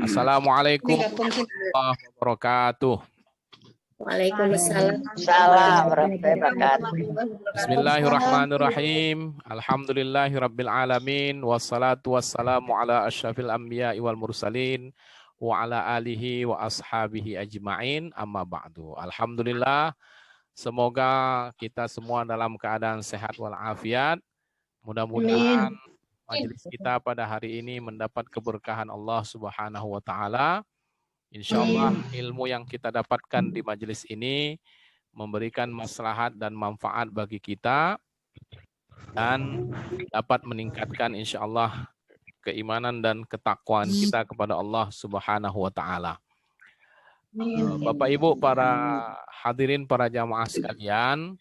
Assalamualaikum warahmatullahi wabarakatuh. Waalaikumsalam. Salam warahmatullahi wabarakatuh. Bismillahirrahmanirrahim. Alhamdulillahirabbil alamin wassalatu wassalamu ala asyrafil anbiya'i wal mursalin wa ala alihi wa ashabihi ajmain amma ba'du. Alhamdulillah, semoga kita semua dalam keadaan sehat walafiat. Mudah-mudahan majelis kita pada hari ini mendapat keberkahan Allah Subhanahu wa taala. Insyaallah ilmu yang kita dapatkan di majelis ini memberikan maslahat dan manfaat bagi kita dan dapat meningkatkan insyaallah keimanan dan ketakwaan kita kepada Allah Subhanahu wa taala. Bapak Ibu para hadirin, para jamaah sekalian,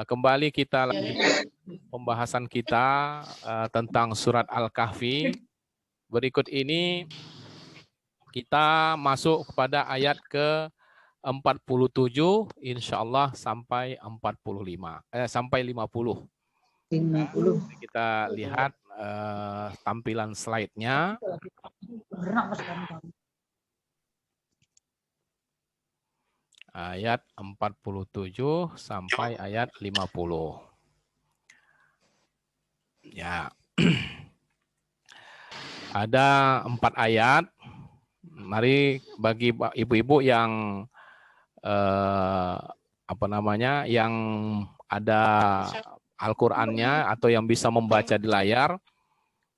kembali kita lanjutkan pembahasan kita tentang surat Al-Kahfi. Berikut ini kita masuk kepada ayat ke-47 insyaallah sampai 50. Kita lihat tampilan slide-nya. Ayat 47 sampai ayat 50. Ya. Ada 4 ayat. Mari bagi ibu-ibu yang yang ada Al-Qur'annya atau yang bisa membaca di layar,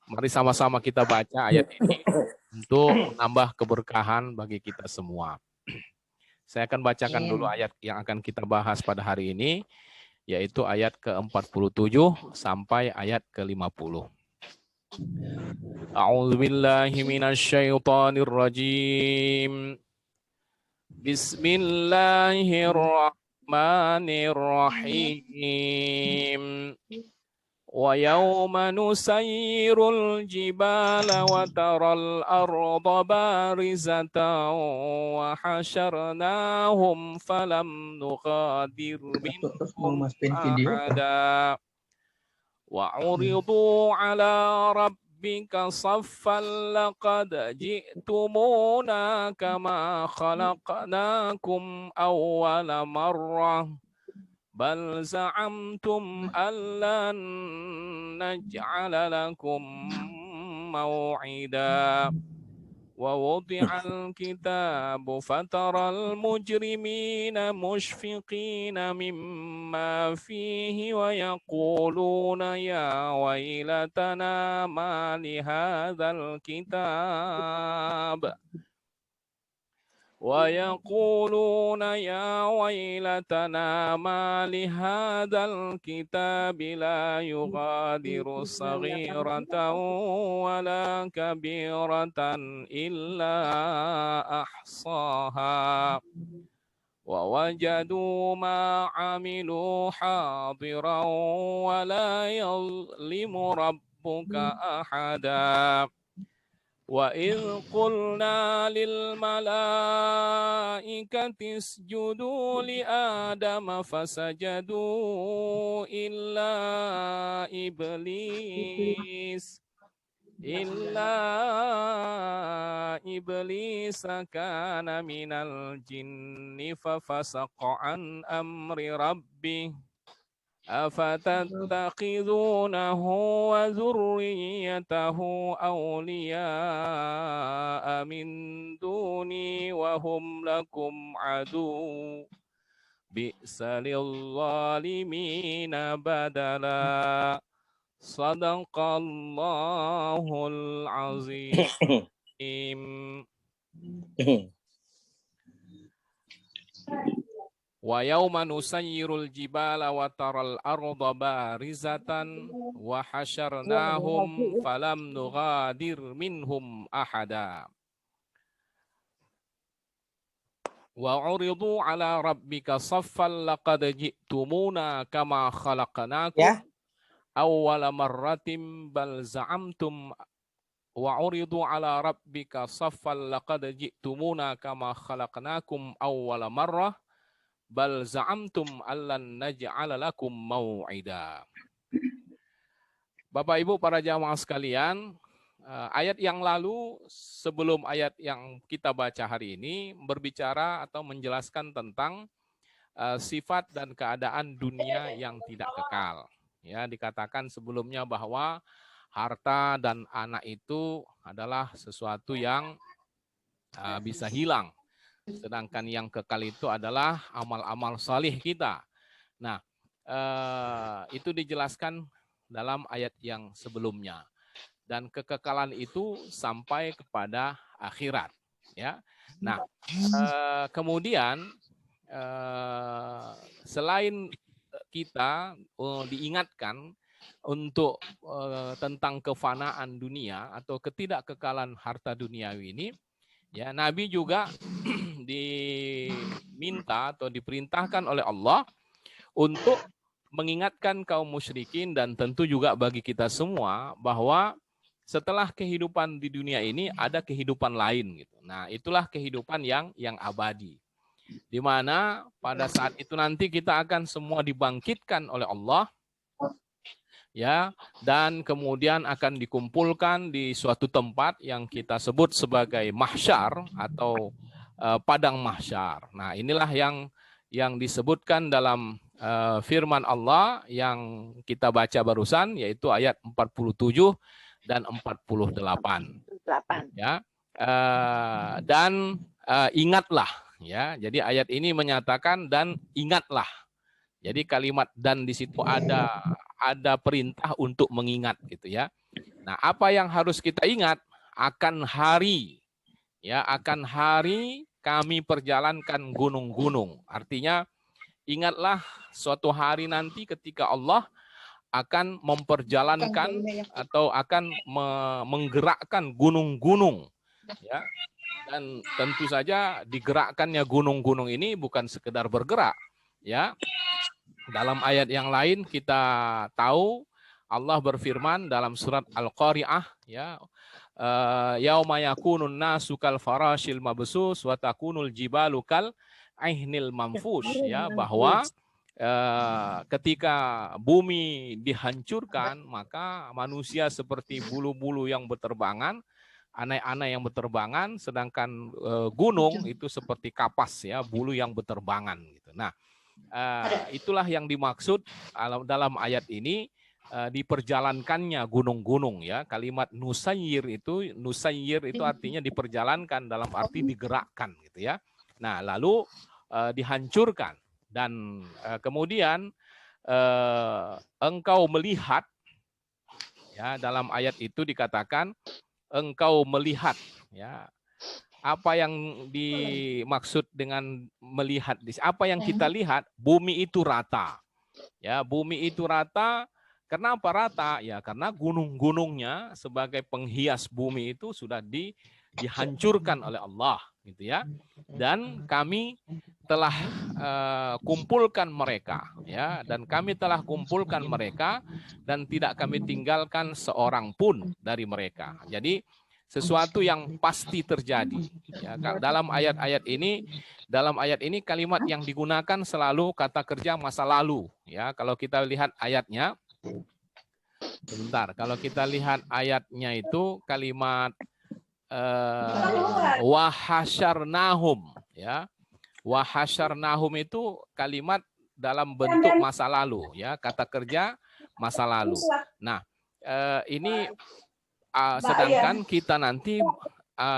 mari sama-sama kita baca ayat ini untuk menambah keberkahan bagi kita semua. Saya akan bacakan dulu ayat yang akan kita bahas pada hari ini, yaitu ayat ke-47 sampai ayat ke-50. A'udzu billahi minasyaitonir rajim. Bismillahirrahmanirrahim. Wa yawma nusayyirul jibala wa taral arda barizatan wa hasyarnahum falam nughadir minhum ahada. وعرضوا على ربك صفا لقد جئتمونا كما خلقناكم أول مرة بل زعمتم أن لن نجعل لكم موعدا ووضع الكتاب فترى المجرمين مشفقين مما فيه ويقولون يا ويلتنا ما لهذا الكتاب لا يغادر صغيرة ولا كبيرة إلا أحصاها ووجدوا ما عملوا حاضرا ولا يظلم ربك أحدا وَإِذْ قُلْنَا لِلْمَلَائِكَةِ اسْجُدُوا لِآدَمَ فَسَجَدُوا إِلَّا إِبْلِيسَ كَانَ مِنَ الْجِنِّ فَفَسَقَ عَنْ أَمْرِ رَبِّهِ أفتتخذونه وذريته أولياء من دوني وهم لكم عدو بئس للظالمين بدلا صدق الله العظيم. Wa yauma nusayyirul jibala wa taral arda barizatan wa hasyarnahum falam nughadir minhum ahada. Wa uridu ala rabbika saffan laqad ji'tumuna kama khalaqnakum awwala marratin bal za'amtum wa uridu ala rabbika saffan laqad ji'tumuna kama khalaqnakum awwala marrah bal za'amtum allan naj'ala lakum mau'ida. Bapak Ibu para jamaah sekalian, ayat yang lalu sebelum ayat yang kita baca hari ini berbicara atau menjelaskan tentang sifat dan keadaan dunia yang tidak kekal. Ya, dikatakan sebelumnya bahwa harta dan anak itu adalah sesuatu yang bisa hilang. Sedangkan yang kekal itu adalah amal-amal salih kita. Nah, itu dijelaskan dalam ayat yang sebelumnya. Dan kekekalan itu sampai kepada akhirat. Ya. Nah, kemudian selain kita diingatkan untuk tentang kefanaan dunia atau ketidakkekalan harta duniawi ini, ya Nabi juga diminta atau diperintahkan oleh Allah untuk mengingatkan kaum musyrikin dan tentu juga bagi kita semua bahwa setelah kehidupan di dunia ini ada kehidupan lain gitu. Nah, itulah kehidupan yang abadi. Di mana pada saat itu nanti kita akan semua dibangkitkan oleh Allah, ya, dan kemudian akan dikumpulkan di suatu tempat yang kita sebut sebagai mahsyar atau padang mahsyar. Nah, inilah yang disebutkan dalam firman Allah yang kita baca barusan, yaitu ayat 47 dan 48. Ya, dan ingatlah. Ya, jadi ayat ini menyatakan dan ingatlah. Jadi kalimat dan di situ ada perintah untuk mengingat gitu ya. Nah, apa yang harus kita ingat? Akan hari, ya, akan hari kami perjalankan gunung-gunung. Artinya ingatlah suatu hari nanti ketika Allah akan memperjalankan atau akan menggerakkan gunung-gunung, ya. Dan tentu saja digerakkannya gunung-gunung ini bukan sekedar bergerak, ya. Dalam ayat yang lain kita tahu Allah berfirman dalam surat Al-Qari'ah, ya, yauma yakunun nasu kal farashil mabsus wa takunul jibalu kal aihnil manfush, ya, bahwa ketika bumi dihancurkan maka manusia seperti bulu-bulu yang berterbangan, anai-anai yang berterbangan, sedangkan gunung itu seperti kapas, ya, bulu yang berterbangan gitu. Nah, itulah yang dimaksud dalam ayat ini, diperjalankannya gunung-gunung, ya. Kalimat nusayyir itu artinya diperjalankan dalam arti digerakkan gitu ya. Nah, lalu dihancurkan dan kemudian engkau melihat, ya, dalam ayat itu dikatakan engkau melihat, ya. Apa yang dimaksud dengan melihat? Apa yang kita lihat? Bumi itu rata. Ya, bumi itu rata. Kenapa rata? Ya, karena gunung-gunungnya sebagai penghias bumi itu sudah dihancurkan oleh Allah, gitu ya. Dan kami telah kumpulkan mereka, ya, dan kami telah kumpulkan mereka dan tidak kami tinggalkan seorang pun dari mereka. Jadi sesuatu yang pasti terjadi. Ya, dalam ayat ini kalimat yang digunakan selalu kata kerja masa lalu. Ya, kalau kita lihat ayatnya, sebentar. Kalau kita lihat ayatnya itu kalimat wahasyarnahum, ya, wahasyarnahum itu kalimat dalam bentuk masa lalu, ya, kata kerja masa lalu. Nah, ini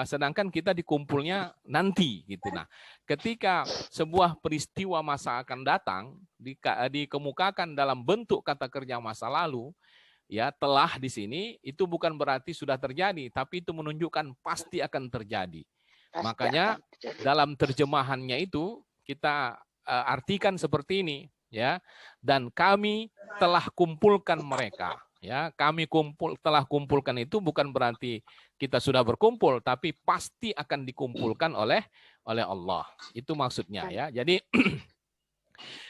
sedangkan kita dikumpulnya nanti gitu. Nah, ketika sebuah peristiwa masa akan datang dikemukakan dalam bentuk kata kerja masa lalu, ya, telah di sini itu bukan berarti sudah terjadi, tapi itu menunjukkan pasti akan terjadi. Makanya dalam terjemahannya itu kita artikan seperti ini, ya. Dan kami telah kumpulkan mereka. Ya, kami telah kumpulkan itu bukan berarti kita sudah berkumpul, tapi pasti akan dikumpulkan oleh Allah. Itu maksudnya, ya. Jadi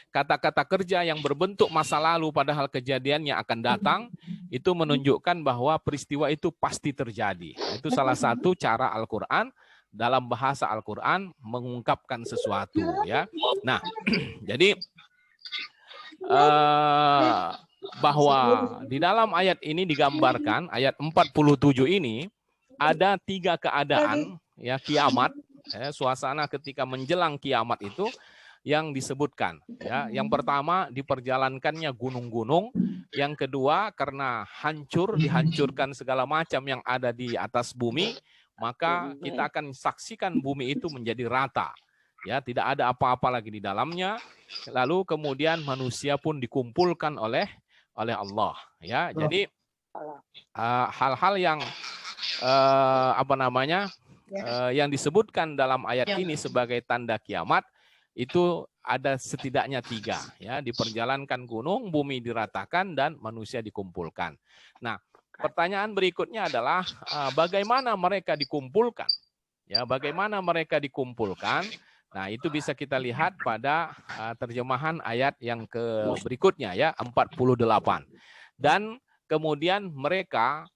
kata-kata kerja yang berbentuk masa lalu padahal kejadiannya akan datang, itu menunjukkan bahwa peristiwa itu pasti terjadi. Itu salah satu cara Al-Qur'an dalam bahasa Al-Qur'an mengungkapkan sesuatu, ya. Nah, jadi bahwa di dalam ayat ini digambarkan, ayat 47 ini, ada 3 keadaan ya kiamat, suasana ketika menjelang kiamat itu yang disebutkan. Ya, yang pertama diperjalankannya gunung-gunung, yang kedua karena dihancurkan segala macam yang ada di atas bumi, maka kita akan saksikan bumi itu menjadi rata. Ya, tidak ada apa-apa lagi di dalamnya. Lalu kemudian manusia pun dikumpulkan oleh Allah. Ya, jadi hal-hal yang yang disebutkan dalam ayat ini sebagai tanda kiamat itu ada setidaknya 3. Ya, diperjalankan gunung, bumi diratakan, dan manusia dikumpulkan. Nah, pertanyaan berikutnya adalah bagaimana mereka dikumpulkan? Ya, bagaimana mereka dikumpulkan? Nah, itu bisa kita lihat pada terjemahan ayat yang berikutnya ya, 48. Dan kemudian mereka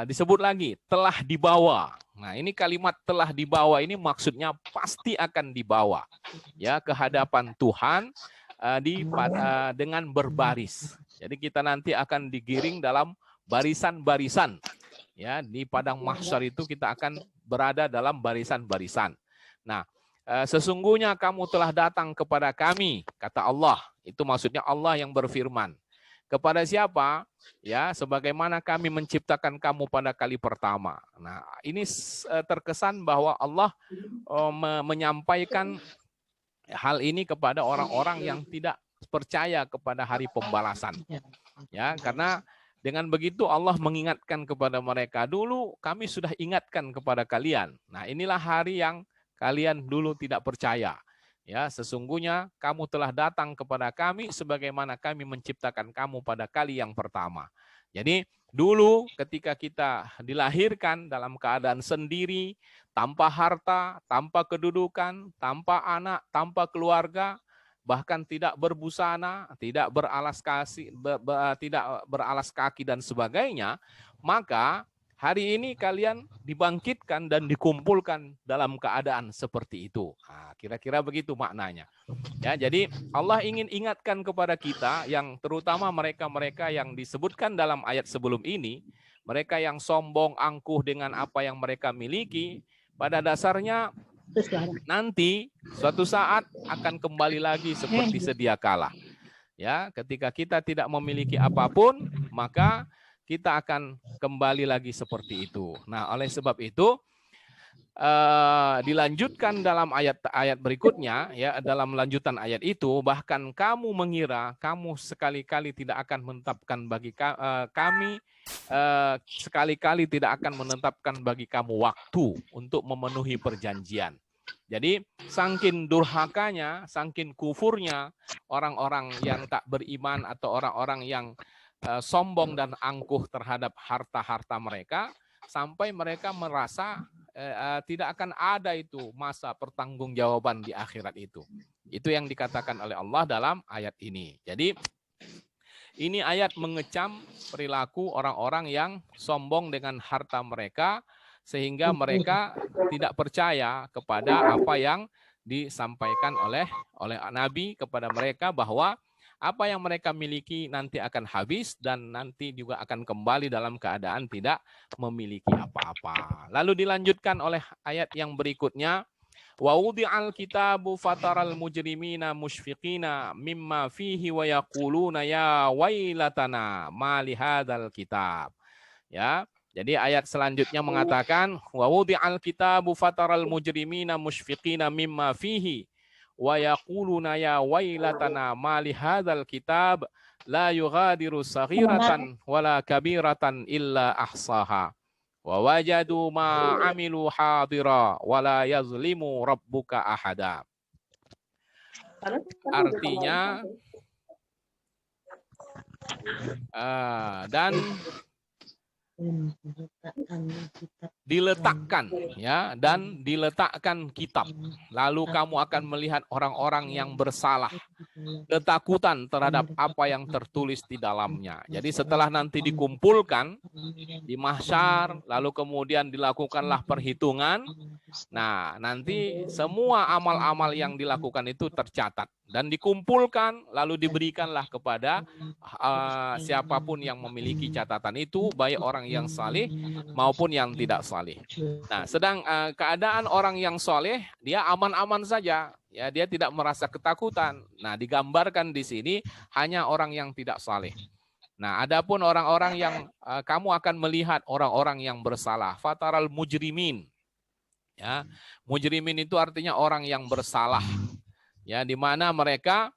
disebut lagi telah dibawa. Nah, ini kalimat telah dibawa ini maksudnya pasti akan dibawa ya ke hadapan Tuhan dengan berbaris. Jadi kita nanti akan digiring dalam barisan-barisan. Ya, di padang mahsyar itu kita akan berada dalam barisan-barisan. Nah, sesungguhnya kamu telah datang kepada kami, kata Allah. Itu maksudnya Allah yang berfirman. Kepada siapa? Ya, sebagaimana kami menciptakan kamu pada kali pertama. Nah, ini terkesan bahwa Allah menyampaikan hal ini kepada orang-orang yang tidak percaya kepada hari pembalasan. Ya, karena dengan begitu Allah mengingatkan kepada mereka, dulu kami sudah ingatkan kepada kalian. Nah, inilah hari yang kalian dulu tidak percaya. Ya, sesungguhnya kamu telah datang kepada kami sebagaimana kami menciptakan kamu pada kali yang pertama. Jadi dulu ketika kita dilahirkan dalam keadaan sendiri, tanpa harta, tanpa kedudukan, tanpa anak, tanpa keluarga, bahkan tidak berbusana, tidak beralas kaki dan sebagainya, maka hari ini kalian dibangkitkan dan dikumpulkan dalam keadaan seperti itu. Nah, kira-kira begitu maknanya. Ya, jadi Allah ingin ingatkan kepada kita, yang terutama mereka-mereka yang disebutkan dalam ayat sebelum ini, mereka yang sombong, angkuh dengan apa yang mereka miliki, pada dasarnya nanti suatu saat akan kembali lagi seperti sedia kala. Ya, ketika kita tidak memiliki apapun, maka kita akan kembali lagi seperti itu. Nah, oleh sebab itu dilanjutkan dalam ayat berikutnya, ya, dalam lanjutan ayat itu, bahkan kamu mengira kamu sekali-kali tidak akan menetapkan bagi kami, sekali-kali tidak akan menetapkan bagi kamu waktu untuk memenuhi perjanjian. Jadi saking durhakanya, saking kufurnya orang-orang yang tak beriman atau orang-orang yang sombong dan angkuh terhadap harta-harta mereka, sampai mereka merasa tidak akan ada itu masa pertanggungjawaban di akhirat itu. Itu yang dikatakan oleh Allah dalam ayat ini. Jadi ini ayat mengecam perilaku orang-orang yang sombong dengan harta mereka, sehingga mereka tidak percaya kepada apa yang disampaikan oleh Nabi kepada mereka, bahwa apa yang mereka miliki nanti akan habis dan nanti juga akan kembali dalam keadaan tidak memiliki apa-apa. Lalu dilanjutkan oleh ayat yang berikutnya, wa wudi'al kitabu fataral mujrimina musyfiqina mimma fihi wa yaquluna ya wailatana ma li hadzal kitab. Ya, jadi ayat selanjutnya mengatakan wa wudi'al kitabu fataral mujrimina musyfiqina mimma fihi wa yaquluna ya wailatana ma li hadzal kitab la yughadiru saghiratan wala kabiratan illa ahsaha wa wajadu ma amilu hadira wala yazlimu rabbuka ahada. Artinya dan diletakkan ya, dan diletakkan kitab. Lalu kamu akan melihat orang-orang yang bersalah, ketakutan terhadap apa yang tertulis di dalamnya. Jadi setelah nanti dikumpulkan di mahsyar, lalu kemudian dilakukanlah perhitungan. Nah, nanti semua amal-amal yang dilakukan itu tercatat dan dikumpulkan, lalu diberikanlah kepada siapapun yang memiliki catatan itu, baik orang yang saleh maupun yang tidak saleh. Nah, sedang keadaan orang yang saleh, dia aman-aman saja, ya, dia tidak merasa ketakutan. Nah, digambarkan di sini hanya orang yang tidak saleh. Nah, adapun orang-orang yang kamu akan melihat orang-orang yang bersalah, fataral mujrimin. Ya, mujrimin itu artinya orang yang bersalah. Ya, di mana mereka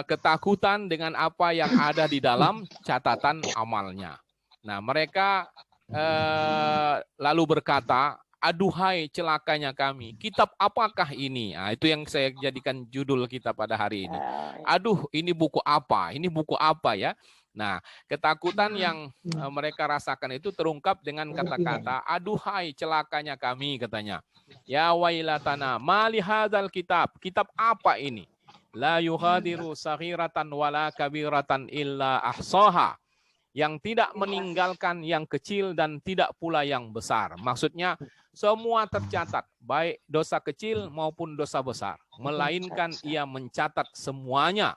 ketakutan dengan apa yang ada di dalam catatan amalnya. Nah, mereka lalu berkata, aduhai celakanya kami, kitab apakah ini? Nah, itu yang saya jadikan judul kita pada hari ini. Aduh, ini buku apa? Ini buku apa ya? Nah, ketakutan yang mereka rasakan itu terungkap dengan kata-kata, aduhai celakanya kami, katanya. Ya wailatana, mali hadzal kitab. Kitab apa ini? La yughadiru saghiratan wala kabiratan illa ahsaha. Yang tidak meninggalkan yang kecil dan tidak pula yang besar. Maksudnya semua tercatat, baik dosa kecil maupun dosa besar. Melainkan ia mencatat semuanya.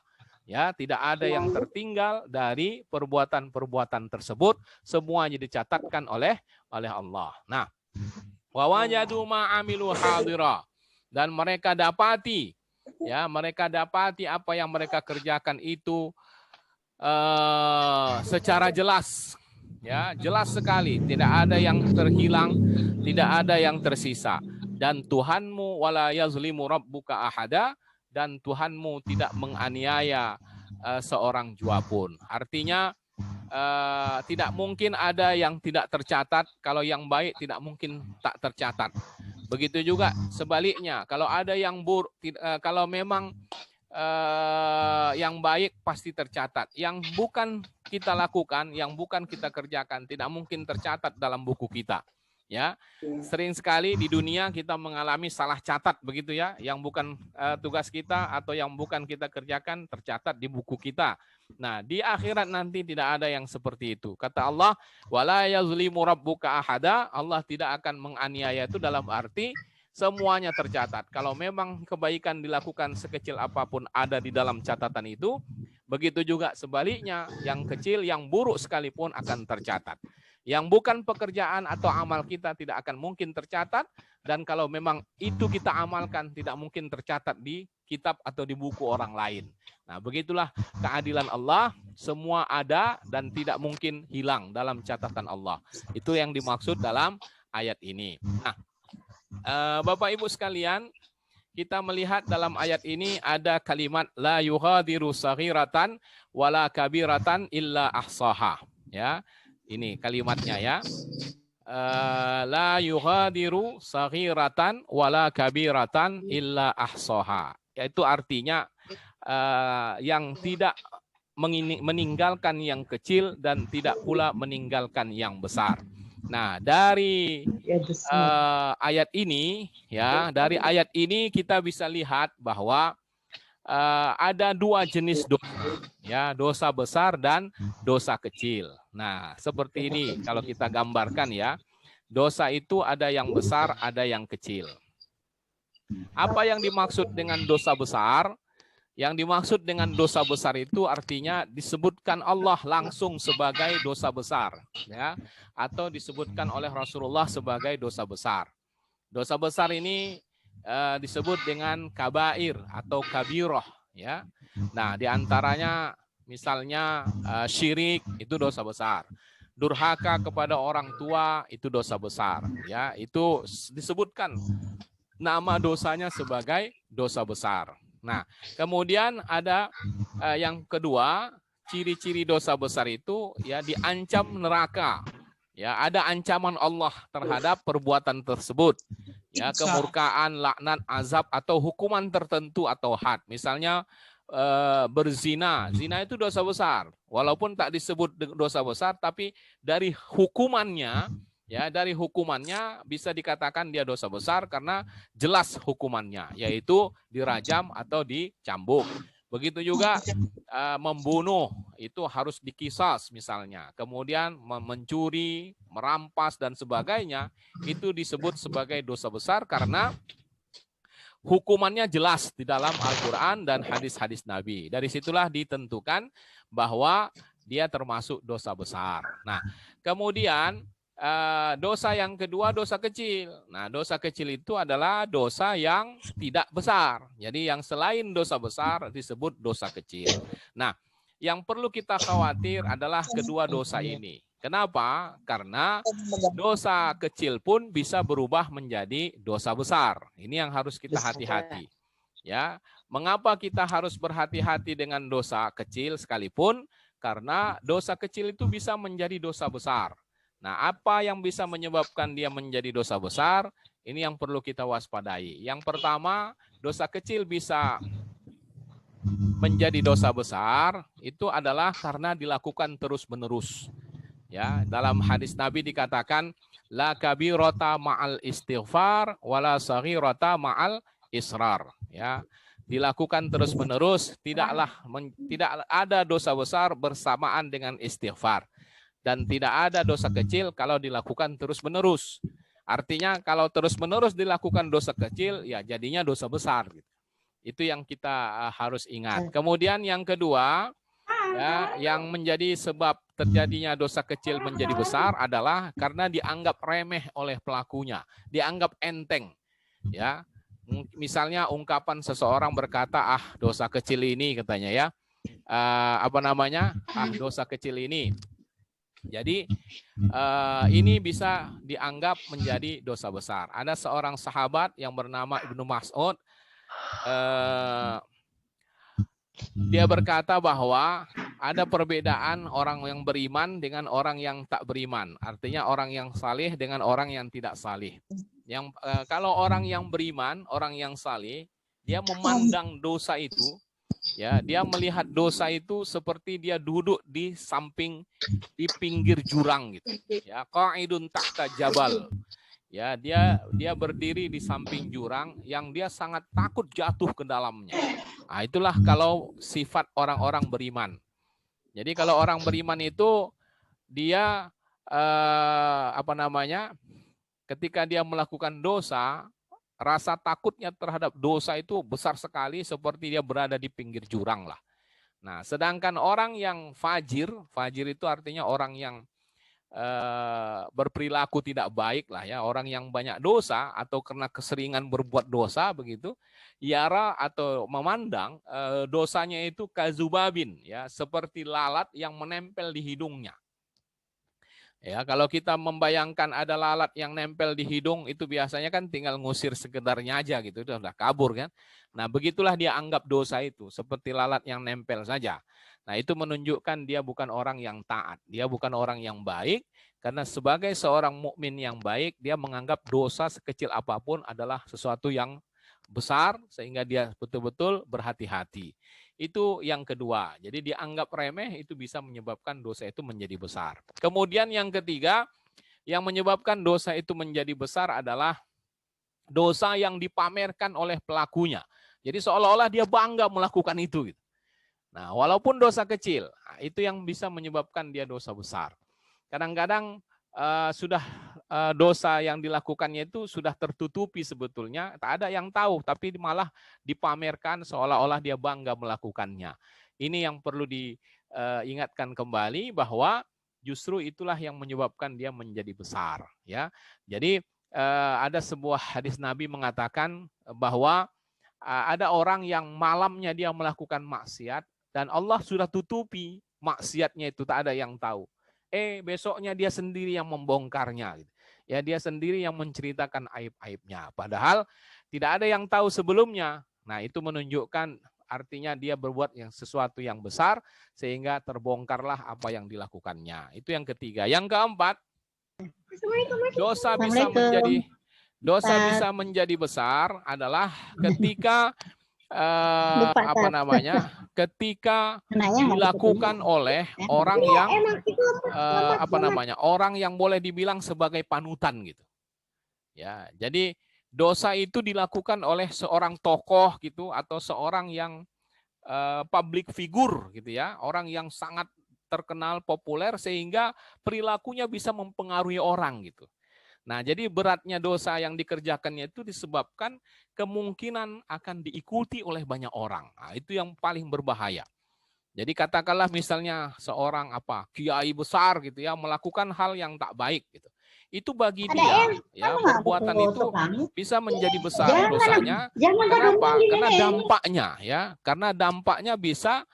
Ya, tidak ada yang tertinggal dari perbuatan-perbuatan tersebut, semuanya dicatatkan oleh Allah. Nah, wa wajadu ma amilu hadira, dan mereka dapati, ya, mereka dapati apa yang mereka kerjakan itu secara jelas, ya, jelas sekali, tidak ada yang terhilang, tidak ada yang tersisa. Dan Tuhanmu wala yazlimu rabbuka ahada, dan Tuhanmu tidak menganiaya seorang jua pun. Artinya tidak mungkin ada yang tidak tercatat. Kalau yang baik tidak mungkin tak tercatat. Begitu juga sebaliknya. Kalau ada yang buruk, kalau memang yang baik pasti tercatat. Yang bukan kita lakukan, yang bukan kita kerjakan, tidak mungkin tercatat dalam buku kita. Ya, sering sekali di dunia kita mengalami salah catat, begitu ya, yang bukan tugas kita atau yang bukan kita kerjakan tercatat di buku kita. Nah, di akhirat nanti tidak ada yang seperti itu. Kata Allah, wala yazlimu rabbuka ahada, Allah tidak akan menganiaya, itu dalam arti semuanya tercatat. Kalau memang kebaikan dilakukan sekecil apapun ada di dalam catatan itu, begitu juga sebaliknya, yang kecil, yang buruk sekalipun akan tercatat. Yang bukan pekerjaan atau amal kita tidak akan mungkin tercatat, dan kalau memang itu kita amalkan tidak mungkin tercatat di kitab atau di buku orang lain. Nah, begitulah keadilan Allah, semua ada dan tidak mungkin hilang dalam catatan Allah. Itu yang dimaksud dalam ayat ini. Nah, Bapak Ibu sekalian, kita melihat dalam ayat ini ada kalimat la yughadiru saghiratan wala kabiratan illa ahsaha. Ya, ini kalimatnya ya. La yughadiru saghiratan wala kabiratan illa ahsaha. Yaitu artinya yang tidak meninggalkan yang kecil dan tidak pula meninggalkan yang besar. Nah, dari ayat ini, ya, dari ayat ini kita bisa lihat bahwa ada dua jenis dosa, ya, dosa besar dan dosa kecil. Nah, seperti ini kalau kita gambarkan ya, dosa itu ada yang besar, ada yang kecil. Apa yang dimaksud dengan dosa besar? Yang dimaksud dengan dosa besar itu artinya disebutkan Allah langsung sebagai dosa besar, ya, atau disebutkan oleh Rasulullah sebagai dosa besar. Dosa besar ini disebut dengan kabair atau kabiroh, ya. Nah, diantaranya misalnya syirik itu dosa besar, durhaka kepada orang tua itu dosa besar, ya. Itu disebutkan nama dosanya sebagai dosa besar. Nah, kemudian ada yang kedua, ciri-ciri dosa besar itu ya diancam neraka. Ya, ada ancaman Allah terhadap perbuatan tersebut. Ya, kemurkaan, laknat, azab atau hukuman tertentu atau had. Misalnya berzina. Zina itu dosa besar. Walaupun tak disebut dosa besar, tapi dari hukumannya Ya, dari hukumannya bisa dikatakan dia dosa besar karena jelas hukumannya, yaitu dirajam atau dicambuk. Begitu juga membunuh, itu harus dikisas misalnya. Kemudian mencuri, merampas dan sebagainya, itu disebut sebagai dosa besar karena hukumannya jelas di dalam Al-Quran dan hadis-hadis Nabi. Dari situlah ditentukan bahwa dia termasuk dosa besar. Nah, kemudian dosa yang kedua dosa kecil. Nah, dosa kecil itu adalah dosa yang tidak besar. Jadi yang selain dosa besar disebut dosa kecil. Nah, yang perlu kita khawatir adalah kedua dosa ini. Kenapa? Karena dosa kecil pun bisa berubah menjadi dosa besar. Ini yang harus kita hati-hati. Ya, mengapa kita harus berhati-hati dengan dosa kecil sekalipun? Karena dosa kecil itu bisa menjadi dosa besar. Nah, apa yang bisa menyebabkan dia menjadi dosa besar? Ini yang perlu kita waspadai. Yang pertama, dosa kecil bisa menjadi dosa besar itu adalah karena dilakukan terus-menerus. Ya, dalam hadis Nabi dikatakan la kabirata ma'al istighfar wala saghirata ma'al israr. Ya, dilakukan terus-menerus, tidak ada dosa besar bersamaan dengan istighfar. Dan tidak ada dosa kecil kalau dilakukan terus-menerus. Artinya kalau terus-menerus dilakukan dosa kecil, ya jadinya dosa besar. Itu yang kita harus ingat. Kemudian yang kedua, ya, yang menjadi sebab terjadinya dosa kecil menjadi besar adalah karena dianggap remeh oleh pelakunya, dianggap enteng. Ya, misalnya ungkapan seseorang berkata, dosa kecil ini katanya ya, dosa kecil ini. Jadi ini bisa dianggap menjadi dosa besar. Ada seorang sahabat yang bernama Ibnu Mas'ud. Dia berkata bahwa ada perbedaan orang yang beriman dengan orang yang tak beriman. Artinya orang yang saleh dengan orang yang tidak saleh. Yang kalau orang yang beriman, orang yang saleh, dia memandang dosa itu, ya, dia melihat dosa itu seperti dia duduk di pinggir jurang gitu. Ya, qa'idun tahta jabal. Ya, dia berdiri di samping jurang yang dia sangat takut jatuh ke dalamnya. Nah, itulah kalau sifat orang-orang beriman. Jadi kalau orang beriman itu dia ketika dia melakukan dosa, rasa takutnya terhadap dosa itu besar sekali seperti dia berada di pinggir jurang lah. Nah, sedangkan orang yang fajir itu artinya orang yang berperilaku tidak baik lah ya, orang yang banyak dosa atau karena keseringan berbuat dosa begitu, yara atau memandang dosanya itu kazubabin ya, seperti lalat yang menempel di hidungnya. Ya, kalau kita membayangkan ada lalat yang nempel di hidung itu biasanya kan tinggal ngusir sekedarnya aja gitu, itu udah kabur kan. Nah, begitulah dia anggap dosa itu seperti lalat yang nempel saja. Nah, itu menunjukkan dia bukan orang yang taat, dia bukan orang yang baik, karena sebagai seorang mukmin yang baik, dia menganggap dosa sekecil apapun adalah sesuatu yang besar sehingga dia betul-betul berhati-hati. Itu yang kedua. Jadi dianggap remeh itu bisa menyebabkan dosa itu menjadi besar. Kemudian yang ketiga, yang menyebabkan dosa itu menjadi besar adalah dosa yang dipamerkan oleh pelakunya. Jadi seolah-olah dia bangga melakukan itu. Nah, walaupun dosa kecil, itu yang bisa menyebabkan dia dosa besar. Kadang-kadang dosa yang dilakukannya itu sudah tertutupi sebetulnya, tak ada yang tahu, tapi malah dipamerkan seolah-olah dia bangga melakukannya. Ini yang perlu diingatkan kembali bahwa justru itulah yang menyebabkan dia menjadi besar. Ya, jadi ada sebuah hadis Nabi mengatakan bahwa ada orang yang malamnya dia melakukan maksiat dan Allah sudah tutupi maksiatnya itu, tak ada yang tahu. Besoknya dia sendiri yang membongkarnya. Ya, dia sendiri yang menceritakan aib-aibnya. Padahal tidak ada yang tahu sebelumnya. Nah, itu menunjukkan artinya dia berbuat sesuatu yang besar sehingga terbongkarlah apa yang dilakukannya. Itu yang ketiga. Yang keempat, dosa bisa menjadi besar adalah ketika Lupa, apa Tat. namanya, ketika Anaknya nggak dilakukan ketemu. oleh orang yang apa namanya, orang yang boleh dibilang sebagai panutan gitu. Ya, jadi dosa itu dilakukan oleh seorang tokoh gitu atau seorang yang public figure gitu ya, orang yang sangat terkenal populer sehingga perilakunya bisa mempengaruhi orang gitu. Nah, jadi beratnya dosa yang dikerjakannya itu disebabkan kemungkinan akan diikuti oleh banyak orang. Nah, itu yang paling berbahaya. Jadi katakanlah misalnya seorang kiai besar gitu ya melakukan hal yang tak baik gitu. Itu bagi dia ya perbuatan itu bisa menjadi besar dosanya. Kenapa? Karena dampaknya ya, karena dampaknya bisa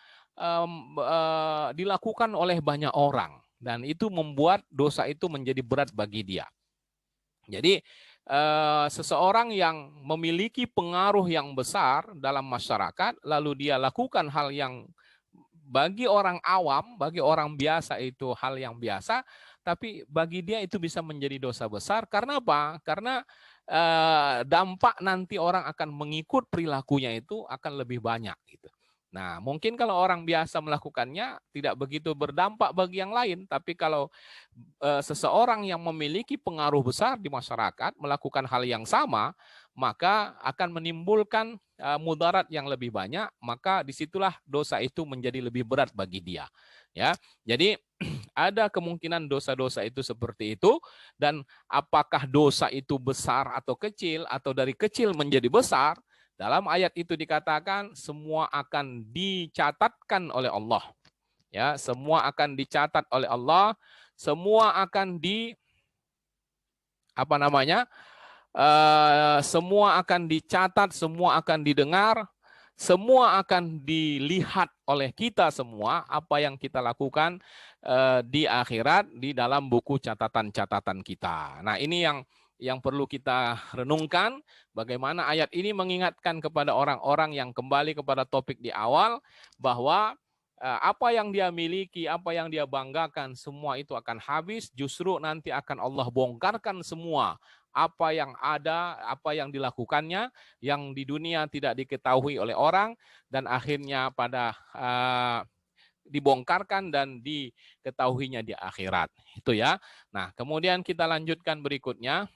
dilakukan oleh banyak orang dan itu membuat dosa itu menjadi berat bagi dia. Jadi seseorang yang memiliki pengaruh yang besar dalam masyarakat lalu dia lakukan hal yang bagi orang awam, bagi orang biasa itu hal yang biasa, tapi bagi dia itu bisa menjadi dosa besar. Karena apa? Karena dampak nanti orang akan mengikut perilakunya itu akan lebih banyak gitu. Nah, mungkin kalau orang biasa melakukannya tidak begitu berdampak bagi yang lain, tapi kalau seseorang yang memiliki pengaruh besar di masyarakat melakukan hal yang sama, maka akan menimbulkan mudarat yang lebih banyak, maka disitulah dosa itu menjadi lebih berat bagi dia. Ya, jadi ada kemungkinan dosa-dosa itu seperti itu, dan apakah dosa itu besar atau kecil atau dari kecil menjadi besar? Dalam ayat itu dikatakan semua akan dicatatkan oleh Allah. Ya, semua akan dicatat oleh Allah, semua akan semua akan dicatat, semua akan didengar, semua akan dilihat oleh kita semua apa yang kita lakukan di akhirat di dalam buku catatan-catatan kita. Nah, ini yang perlu kita renungkan, bagaimana ayat ini mengingatkan kepada orang-orang yang kembali kepada topik di awal bahwa apa yang dia miliki, apa yang dia banggakan, semua itu akan habis. Justru nanti akan Allah bongkarkan semua apa yang ada, apa yang dilakukannya, yang di dunia tidak diketahui oleh orang, dan akhirnya pada dibongkarkan dan diketahuinya di akhirat. Itu ya. Nah, kemudian kita lanjutkan berikutnya.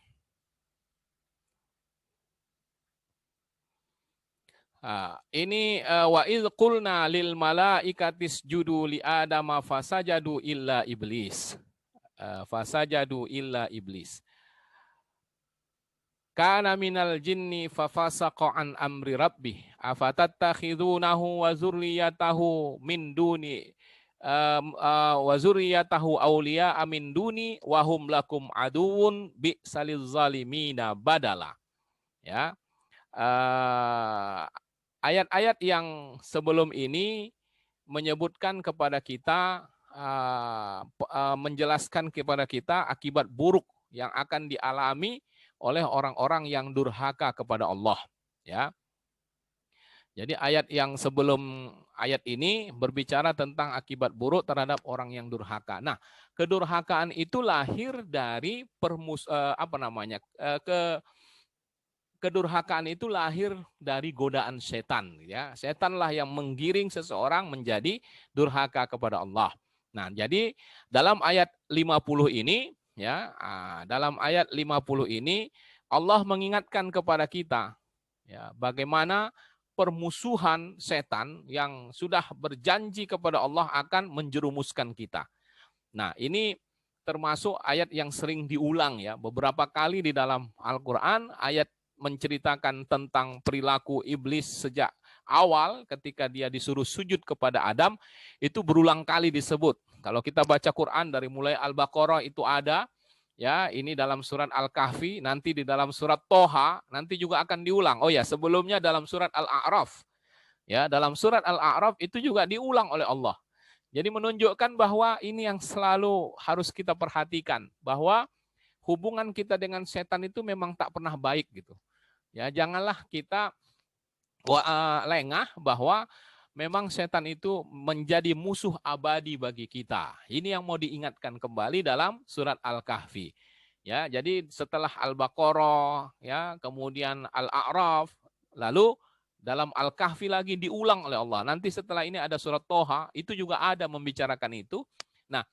Ini wa idz qulna lil malaikatis judu li adama fasajadu illa iblis. Fasajadu illa iblis. Kana minal jinni fafasaqa an amri rabbih afatattakhidunahu wa zurriyatahu min duni wa zurriyatahu awliya min duni wa hum lakum aduun bi'saliz zalimina badala. Ya. Ayat-ayat yang sebelum ini menyebutkan kepada kita, menjelaskan kepada kita akibat buruk yang akan dialami oleh orang-orang yang durhaka kepada Allah. Ya. Jadi ayat yang sebelum ayat ini berbicara tentang akibat buruk terhadap orang yang durhaka. Nah, kedurhakaan itu lahir dari kedurhakaan itu lahir dari godaan setan, ya. Setanlah yang menggiring seseorang menjadi durhaka kepada Allah. Nah, jadi dalam ayat 50 ini, ya, dalam ayat 50 ini Allah mengingatkan kepada kita, ya, bagaimana permusuhan setan yang sudah berjanji kepada Allah akan menjerumuskan kita. Nah, ini termasuk ayat yang sering diulang, ya, beberapa kali di dalam Al-Quran. Ayat menceritakan tentang perilaku iblis sejak awal ketika dia disuruh sujud kepada Adam, itu berulang kali disebut. Kalau kita baca Quran dari mulai Al-Baqarah itu ada, ya, ini dalam surat Al-Kahfi, nanti di dalam surat Toha, nanti juga akan diulang. Oh ya, sebelumnya dalam surat Al-A'raf. Ya, dalam surat Al-A'raf itu juga diulang oleh Allah. Jadi menunjukkan bahwa ini yang selalu harus kita perhatikan, bahwa hubungan kita dengan setan itu memang tak pernah baik gitu. Ya, janganlah kita lengah bahwa memang setan itu menjadi musuh abadi bagi kita. Ini yang mau diingatkan kembali dalam surat Al-Kahfi. Ya, jadi setelah Al-Baqarah, ya, kemudian Al-A'raf, lalu Dalam Al-Kahfi lagi diulang oleh Allah. Nanti setelah ini ada surat Toha, itu juga ada membicarakan itu. Nah,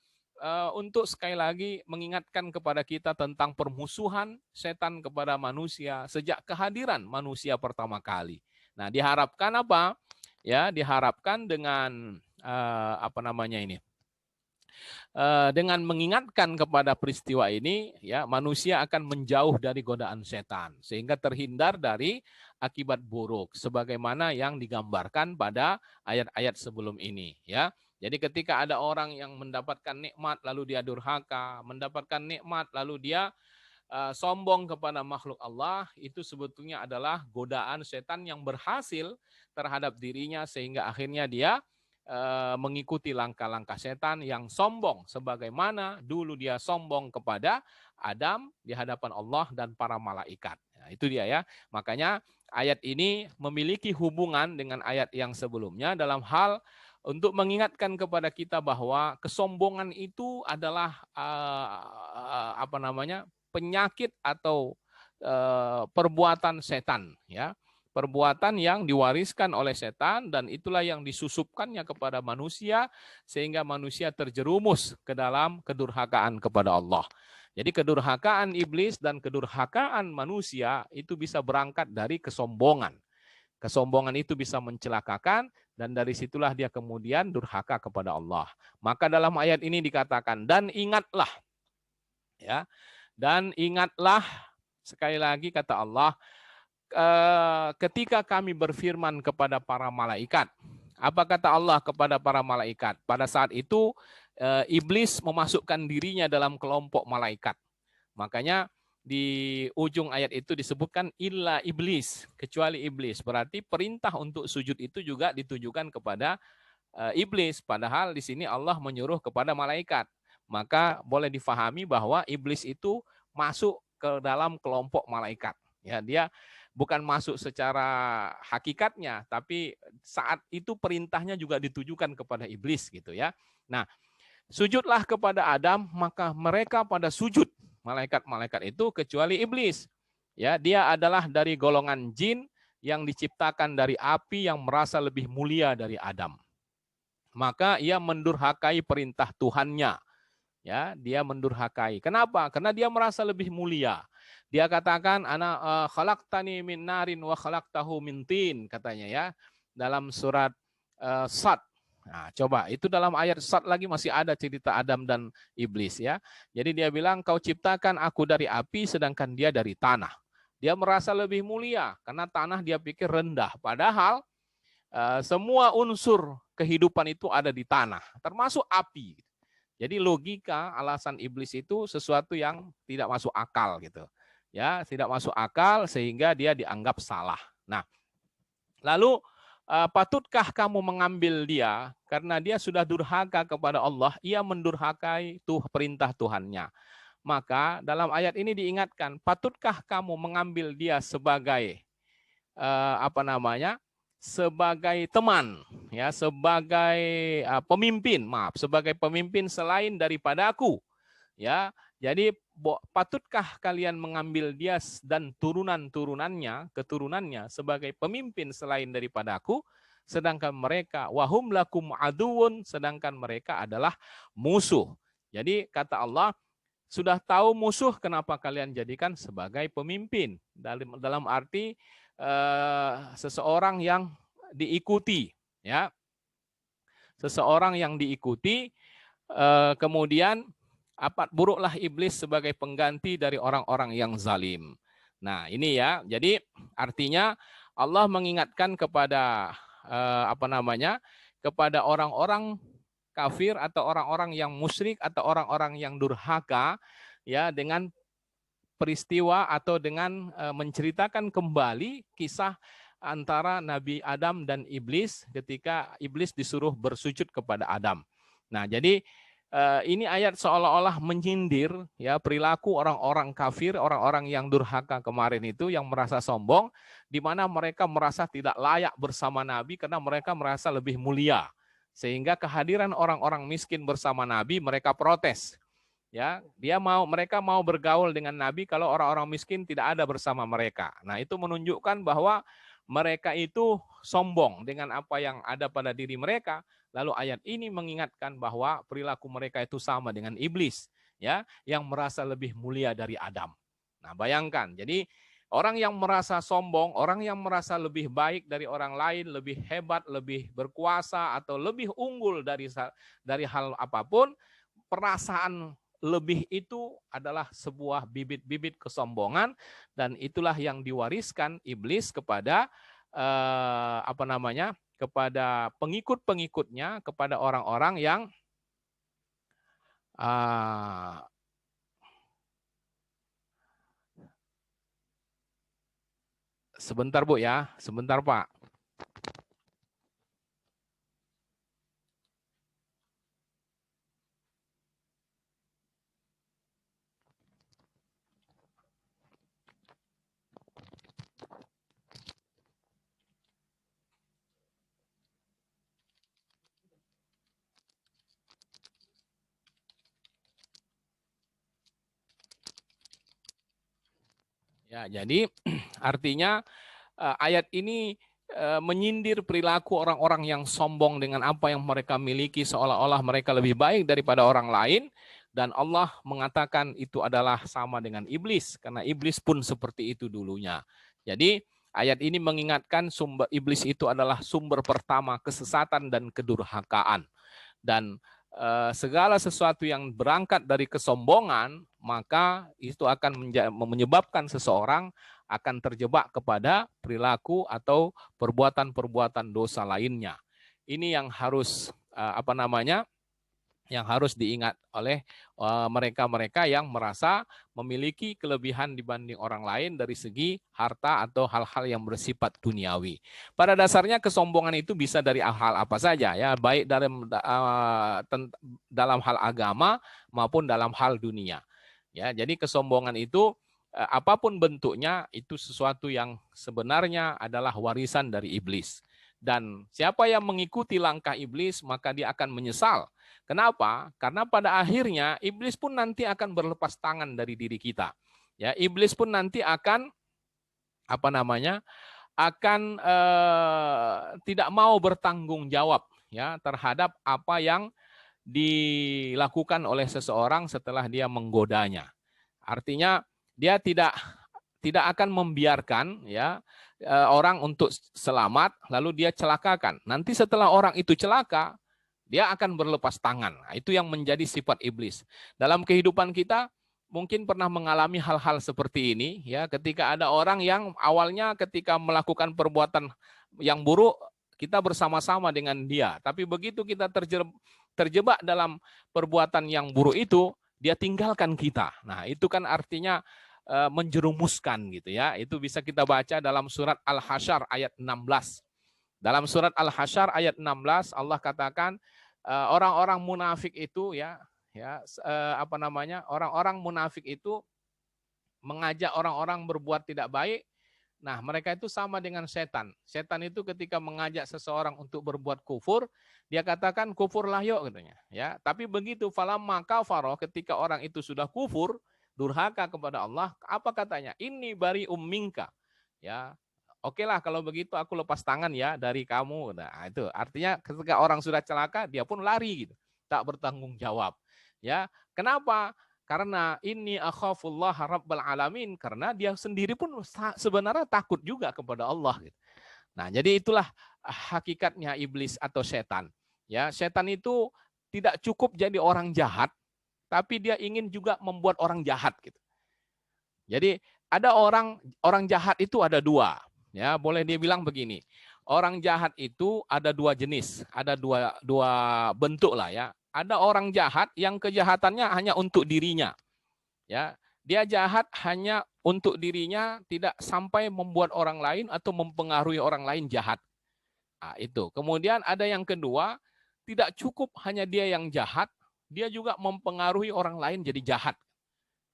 untuk sekali lagi mengingatkan kepada kita tentang permusuhan setan kepada manusia sejak kehadiran manusia pertama kali. Nah, diharapkan apa? Ya, diharapkan dengan apa namanya ini? Dengan mengingatkan kepada peristiwa ini, ya manusia akan menjauh dari godaan setan sehingga terhindar dari akibat buruk sebagaimana yang digambarkan pada ayat-ayat sebelum ini, ya. Jadi ketika ada orang yang mendapatkan nikmat lalu dia durhaka, mendapatkan nikmat lalu dia sombong kepada makhluk Allah, itu sebetulnya adalah godaan setan yang berhasil terhadap dirinya sehingga akhirnya dia mengikuti langkah-langkah setan yang sombong sebagaimana dulu dia sombong kepada Adam di hadapan Allah dan para malaikat. Nah, itu dia ya. Makanya ayat ini memiliki hubungan dengan ayat yang sebelumnya dalam hal untuk mengingatkan kepada kita bahwa kesombongan itu adalah apa namanya? Penyakit atau perbuatan setan, ya. Perbuatan yang diwariskan oleh setan dan itulah yang disusupkannya kepada manusia sehingga manusia terjerumus ke dalam kedurhakaan kepada Allah. Jadi kedurhakaan iblis dan kedurhakaan manusia itu bisa berangkat dari kesombongan. Kesombongan itu bisa mencelakakan dan dari situlah dia kemudian durhaka kepada Allah. Maka dalam ayat ini dikatakan dan ingatlah, ya. Dan ingatlah, sekali lagi kata Allah, ketika kami berfirman kepada para malaikat. Apa kata Allah kepada para malaikat? Pada saat itu iblis memasukkan dirinya dalam kelompok malaikat. Makanya di ujung ayat itu disebutkan illa iblis, kecuali iblis. Berarti perintah untuk sujud itu juga ditujukan kepada iblis. Padahal di sini Allah menyuruh kepada malaikat. Maka boleh difahami bahwa iblis itu masuk ke dalam kelompok malaikat. Ya, dia bukan masuk secara hakikatnya, tapi saat itu perintahnya juga ditujukan kepada iblis gitu ya. Nah, sujudlah kepada Adam, maka mereka pada sujud. Malaikat-malaikat itu kecuali iblis. Ya, dia adalah dari golongan jin yang diciptakan dari api yang merasa lebih mulia dari Adam. Maka ia mendurhakai perintah Tuhannya. Ya, dia mendurhakai. Kenapa? Karena dia merasa lebih mulia. Dia katakan ana khalaqtani min narin wa khalaqtahu min tin, katanya ya. Dalam surat Sad. Nah, coba itu dalam ayat Sad lagi masih ada cerita Adam dan iblis ya. Jadi dia bilang kau ciptakan aku dari api sedangkan dia dari tanah. Dia merasa lebih mulia karena tanah dia pikir rendah. Padahal semua unsur kehidupan itu ada di tanah, termasuk api. Jadi logika alasan iblis itu sesuatu yang tidak masuk akal gitu. Ya, tidak masuk akal sehingga dia dianggap salah. Nah, lalu patutkah kamu mengambil dia karena dia sudah durhaka kepada Allah, ia mendurhakai perintah Tuhannya. Maka dalam ayat ini diingatkan, patutkah kamu mengambil dia sebagai apa namanya? Sebagai teman, ya, sebagai pemimpin, sebagai pemimpin selain daripada aku, ya. Jadi patutkah kalian mengambil dia dan keturunannya sebagai pemimpin selain daripada aku, sedangkan mereka wahum lakum aduun, sedangkan mereka adalah musuh. Jadi kata Allah, sudah tahu musuh, kenapa kalian jadikan sebagai pemimpin? Dalam arti seseorang yang diikuti, ya, seseorang yang diikuti, kemudian buruklah iblis sebagai pengganti dari orang-orang yang zalim. Nah ini ya, jadi artinya Allah mengingatkan kepada apa namanya, kepada orang-orang kafir atau orang-orang yang musyrik atau orang-orang yang durhaka, ya, dengan peristiwa atau dengan menceritakan kembali kisah antara Nabi Adam dan iblis ketika iblis disuruh bersujud kepada Adam. Nah, jadi ini ayat seolah-olah menyindir ya perilaku orang-orang kafir, orang-orang yang durhaka kemarin itu yang merasa sombong, di mana mereka merasa tidak layak bersama Nabi karena mereka merasa lebih mulia. Sehingga kehadiran orang-orang miskin bersama Nabi mereka protes. Ya, mereka mau bergaul dengan Nabi kalau orang-orang miskin tidak ada bersama mereka. Nah, itu menunjukkan bahwa mereka itu sombong dengan apa yang ada pada diri mereka. Lalu ayat ini mengingatkan bahwa perilaku mereka itu sama dengan iblis, ya, yang merasa lebih mulia dari Adam. Nah, bayangkan. Jadi orang yang merasa sombong, orang yang merasa lebih baik dari orang lain, lebih hebat, lebih berkuasa atau lebih unggul dari hal apapun, perasaan lebih itu adalah sebuah bibit-bibit kesombongan, dan itulah yang diwariskan iblis kepada kepada pengikut-pengikutnya, kepada orang-orang yang sebentar Bu ya, sebentar Pak. Ya, jadi artinya ayat ini menyindir perilaku orang-orang yang sombong dengan apa yang mereka miliki, seolah-olah mereka lebih baik daripada orang lain, dan Allah mengatakan itu adalah sama dengan iblis, karena iblis pun seperti itu dulunya. Jadi ayat ini mengingatkan sumber iblis itu adalah sumber pertama kesesatan dan kedurhakaan, dan segala sesuatu yang berangkat dari kesombongan, maka itu akan menyebabkan seseorang akan terjebak kepada perilaku atau perbuatan-perbuatan dosa lainnya. Ini yang harus yang harus diingat oleh mereka-mereka yang merasa memiliki kelebihan dibanding orang lain dari segi harta atau hal-hal yang bersifat duniawi. Pada dasarnya kesombongan itu bisa dari hal apa saja, ya, baik dalam hal agama maupun dalam hal dunia. Ya, jadi kesombongan itu apapun bentuknya itu sesuatu yang sebenarnya adalah warisan dari iblis. Dan siapa yang mengikuti langkah iblis maka dia akan menyesal. Kenapa? Karena pada akhirnya iblis pun nanti akan berlepas tangan dari diri kita. Ya, iblis pun nanti akan tidak mau bertanggung jawab, ya, terhadap apa yang dilakukan oleh seseorang setelah dia menggodanya. Artinya dia tidak akan membiarkan, ya, orang untuk selamat lalu dia celakakan. Nanti setelah orang itu celaka, dia akan berlepas tangan. Nah, itu yang menjadi sifat iblis. Dalam kehidupan kita mungkin pernah mengalami hal-hal seperti ini, ya, ketika ada orang yang awalnya ketika melakukan perbuatan yang buruk kita bersama-sama dengan dia, tapi begitu kita terjebak dalam perbuatan yang buruk itu, dia tinggalkan kita. Nah, itu kan artinya menjerumuskan gitu, ya. Itu bisa kita baca dalam surat Al-Hasyr ayat 16. Dalam surat Al-Hasyr ayat 16 Allah katakan orang-orang munafik itu, orang-orang munafik itu mengajak orang-orang berbuat tidak baik. Nah, mereka itu sama dengan setan. Setan itu ketika mengajak seseorang untuk berbuat kufur, dia katakan kufurlah yuk katanya, ya. Tapi begitu falamma kafara, ketika orang itu sudah kufur, durhaka kepada Allah, apa katanya? Inni bari minka. Ya, oke lah kalau begitu aku lepas tangan ya dari kamu. Nah, itu artinya ketika orang sudah celaka dia pun lari gitu, tak bertanggung jawab. Ya, kenapa? Karena ini akhafullah rabbal alamin, karena dia sendiri pun sebenarnya takut juga kepada Allah gitu. Nah, jadi itulah hakikatnya iblis atau setan. Ya, setan itu tidak cukup jadi orang jahat, tapi dia ingin juga membuat orang jahat gitu. Jadi ada orang jahat itu ada dua. Ya, boleh dia bilang begini, orang jahat itu ada dua jenis, ada dua bentuk lah, ya. Ada orang jahat yang kejahatannya hanya untuk dirinya, ya. Dia jahat hanya untuk dirinya, tidak sampai membuat orang lain atau mempengaruhi orang lain jahat. Nah, itu. Kemudian ada yang kedua, tidak cukup hanya dia yang jahat, dia juga mempengaruhi orang lain jadi jahat.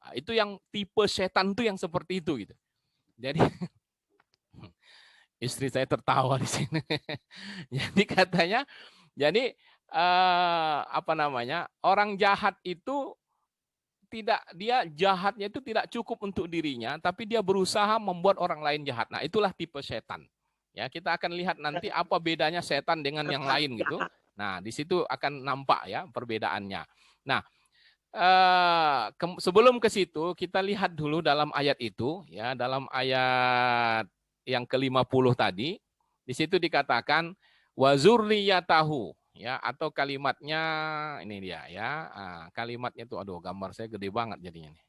Nah, itu yang tipe setan tuh yang seperti itu gitu. Jadi istri saya tertawa di sini. Jadi katanya, jadi orang jahat itu dia jahatnya itu tidak cukup untuk dirinya, tapi dia berusaha membuat orang lain jahat. Nah, itulah tipe setan. Ya, kita akan lihat nanti apa bedanya setan dengan yang lain gitu. Nah, di situ akan nampak ya perbedaannya. Nah, sebelum ke situ kita lihat dulu dalam ayat itu ya, dalam ayat yang ke-50 tadi. Di situ dikatakan wa zurriyatahu ya, atau kalimatnya ini dia ya. Kalimatnya itu aduh gambar saya gede banget jadinya nih.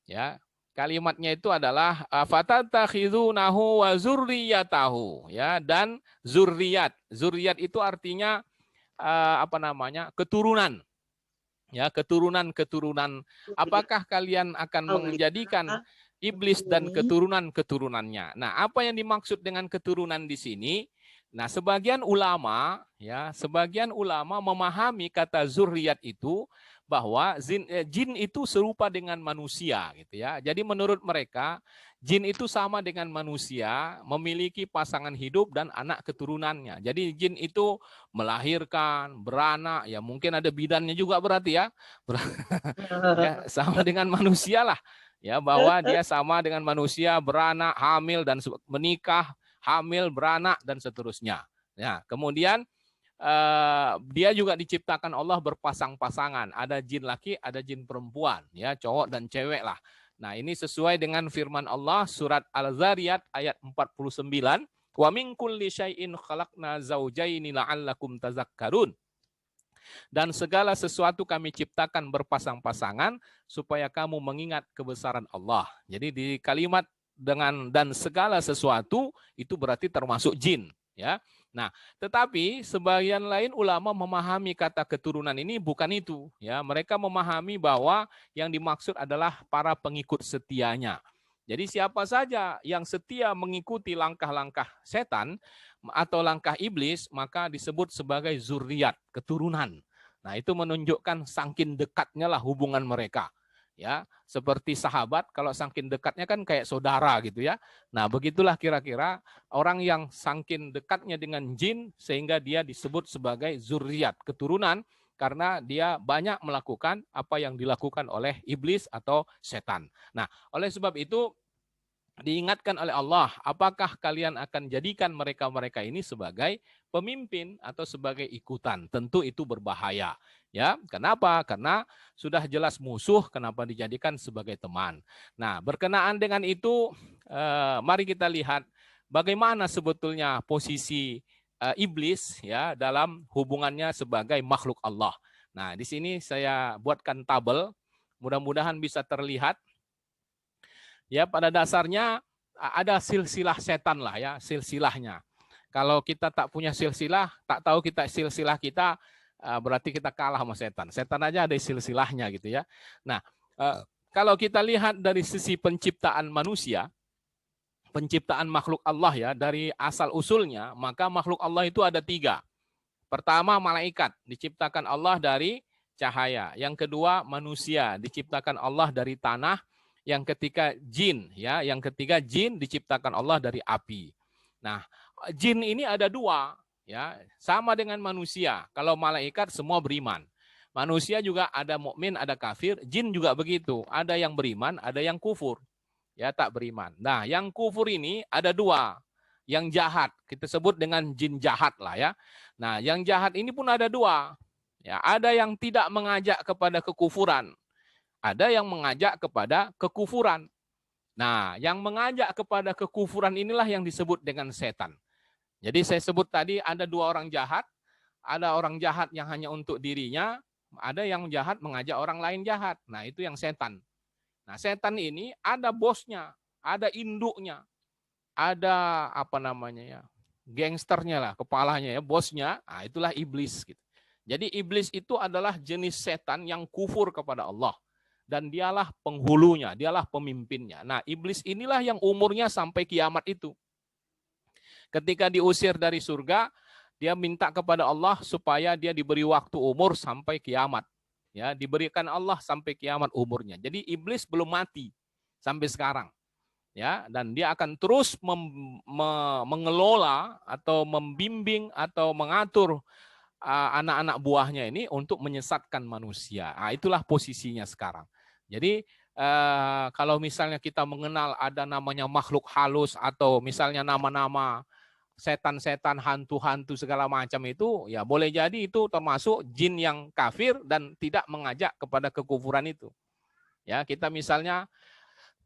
Ya. Kalimatnya itu adalah fatattakhizunahu wa zurriyatahu ya, dan zurriyat. Zurriyat itu artinya apa namanya? Keturunan. Ya, keturunan-keturunan. Apakah kalian akan menjadikan iblis dan keturunan-keturunannya? Nah, apa yang dimaksud dengan keturunan di sini? Nah, sebagian ulama memahami kata zurriyat itu bahwa jin itu serupa dengan manusia gitu ya. Jadi menurut mereka jin itu sama dengan manusia, memiliki pasangan hidup dan anak keturunannya. Jadi jin itu melahirkan, beranak, ya mungkin ada bidannya juga berarti ya. Ya, sama dengan manusia lah. Ya, bahwa dia sama dengan manusia, beranak, hamil dan menikah, hamil, beranak dan seterusnya. Ya, kemudian dia juga diciptakan Allah berpasang-pasangan. Ada jin laki, ada jin perempuan, ya, cowok dan cewek lah. Nah, ini sesuai dengan firman Allah surat Al-Zariyat ayat 49. Wa min kulli syai'in khalaqna zaujaini la'allakum tazakkarun. Dan segala sesuatu kami ciptakan berpasang-pasangan supaya kamu mengingat kebesaran Allah. Jadi di kalimat dengan dan segala sesuatu itu berarti termasuk jin, ya. Nah, tetapi sebagian lain ulama memahami kata keturunan ini bukan itu, ya. Mereka memahami bahwa yang dimaksud adalah para pengikut setianya. Jadi siapa saja yang setia mengikuti langkah-langkah setan atau langkah iblis, maka disebut sebagai zuriat, keturunan. Nah, itu menunjukkan saking dekatnya lah hubungan mereka. Ya, seperti sahabat, kalau saking dekatnya kan kayak saudara gitu ya. Nah, begitulah kira-kira orang yang saking dekatnya dengan jin sehingga dia disebut sebagai zuriat, keturunan, karena dia banyak melakukan apa yang dilakukan oleh iblis atau setan. Nah, oleh sebab itu diingatkan oleh Allah, apakah kalian akan jadikan mereka-mereka ini sebagai pemimpin atau sebagai ikutan? Tentu itu berbahaya. Ya, kenapa? Karena sudah jelas musuh, kenapa dijadikan sebagai teman? Nah, berkenaan dengan itu, mari kita lihat bagaimana sebetulnya posisi iblis ya dalam hubungannya sebagai makhluk Allah. Nah, di sini saya buatkan tabel, mudah-mudahan bisa terlihat. Ya, pada dasarnya ada silsilah setan lah ya, silsilahnya. Kalau kita tak punya silsilah, tak tahu kita silsilah kita, berarti kita kalah sama setan. Setan aja ada silsilahnya gitu ya. Nah, kalau kita lihat dari sisi penciptaan manusia, penciptaan makhluk Allah ya, dari asal usulnya, maka makhluk Allah itu ada 3. Pertama, malaikat, diciptakan Allah dari cahaya. Yang kedua, manusia, diciptakan Allah dari tanah. Yang ketiga jin ya, yang ketiga jin diciptakan Allah dari api. Nah, jin ini ada 2 ya, sama dengan manusia. Kalau malaikat semua beriman. Manusia juga ada mukmin, ada kafir, jin juga begitu. Ada yang beriman, ada yang kufur. Ya, tak beriman. Nah, yang kufur ini ada 2. Yang jahat, kita sebut dengan jin jahat lah ya. Nah, yang jahat ini pun ada 2. Ya, ada yang tidak mengajak kepada kekufuran. Ada yang mengajak kepada kekufuran. Nah, yang mengajak kepada kekufuran inilah yang disebut dengan setan. Jadi saya sebut tadi ada 2 orang jahat. Ada orang jahat yang hanya untuk dirinya. Ada yang jahat mengajak orang lain jahat. Nah, itu yang setan. Nah, setan ini ada bosnya, ada induknya, ada apa namanya ya, gangsternya lah, kepalanya ya, bosnya. Nah, itulah iblis gitu. Jadi iblis itu adalah jenis setan yang kufur kepada Allah. Dan dialah penghulunya, dialah pemimpinnya. Nah, iblis inilah yang umurnya sampai kiamat itu. Ketika diusir dari surga, dia minta kepada Allah supaya dia diberi waktu umur sampai kiamat. Ya, diberikan Allah sampai kiamat umurnya. Jadi iblis belum mati sampai sekarang. Ya, dan dia akan terus mengelola atau membimbing atau mengatur anak-anak buahnya ini untuk menyesatkan manusia. Nah, itulah posisinya sekarang. Jadi kalau misalnya kita mengenal ada namanya makhluk halus atau misalnya nama-nama setan-setan, hantu-hantu segala macam itu, ya boleh jadi itu termasuk jin yang kafir dan tidak mengajak kepada kekufuran itu. Ya, kita misalnya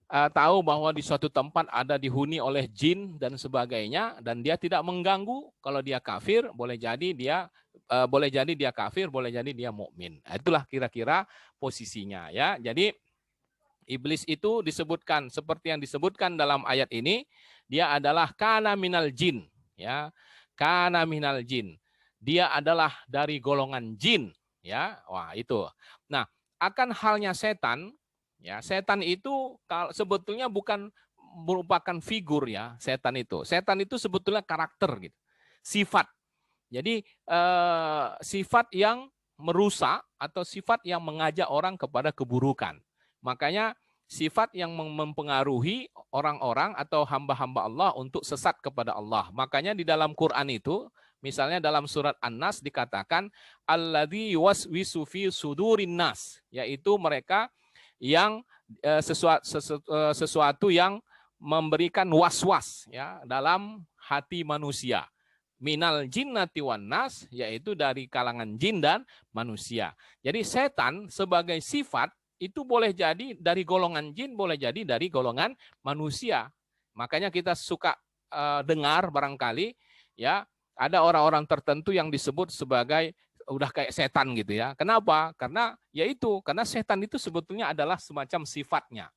tahu bahwa di suatu tempat ada dihuni oleh jin dan sebagainya, dan dia tidak mengganggu. Kalau dia kafir, boleh jadi dia kafir, boleh jadi dia mukmin. Nah, itulah kira-kira posisinya, ya. Jadi iblis itu disebutkan seperti yang disebutkan dalam ayat ini, dia adalah kana minal jin, ya. Kana minal jin. Dia adalah dari golongan jin, ya. Wah, itu. Nah, akan halnya setan, ya, setan itu sebetulnya bukan merupakan figur, ya, setan itu. Setan itu sebetulnya karakter gitu. Sifat. Jadi sifat yang merusak atau sifat yang mengajak orang kepada keburukan. Makanya sifat yang mempengaruhi orang-orang atau hamba-hamba Allah untuk sesat kepada Allah. Makanya di dalam Quran itu, misalnya dalam surat An-Nas dikatakan alladzi yuwaswisu fi sudurin nas, yaitu mereka yang sesuatu yang memberikan was-was, ya, dalam hati manusia. Minal jinnati wan nas, yaitu dari kalangan jin dan manusia. Jadi setan sebagai sifat itu boleh jadi dari golongan jin, boleh jadi dari golongan manusia. Makanya kita suka dengar barangkali, ya, ada orang-orang tertentu yang disebut sebagai udah kayak setan gitu, ya. Kenapa? Karena karena setan itu sebetulnya adalah semacam sifatnya.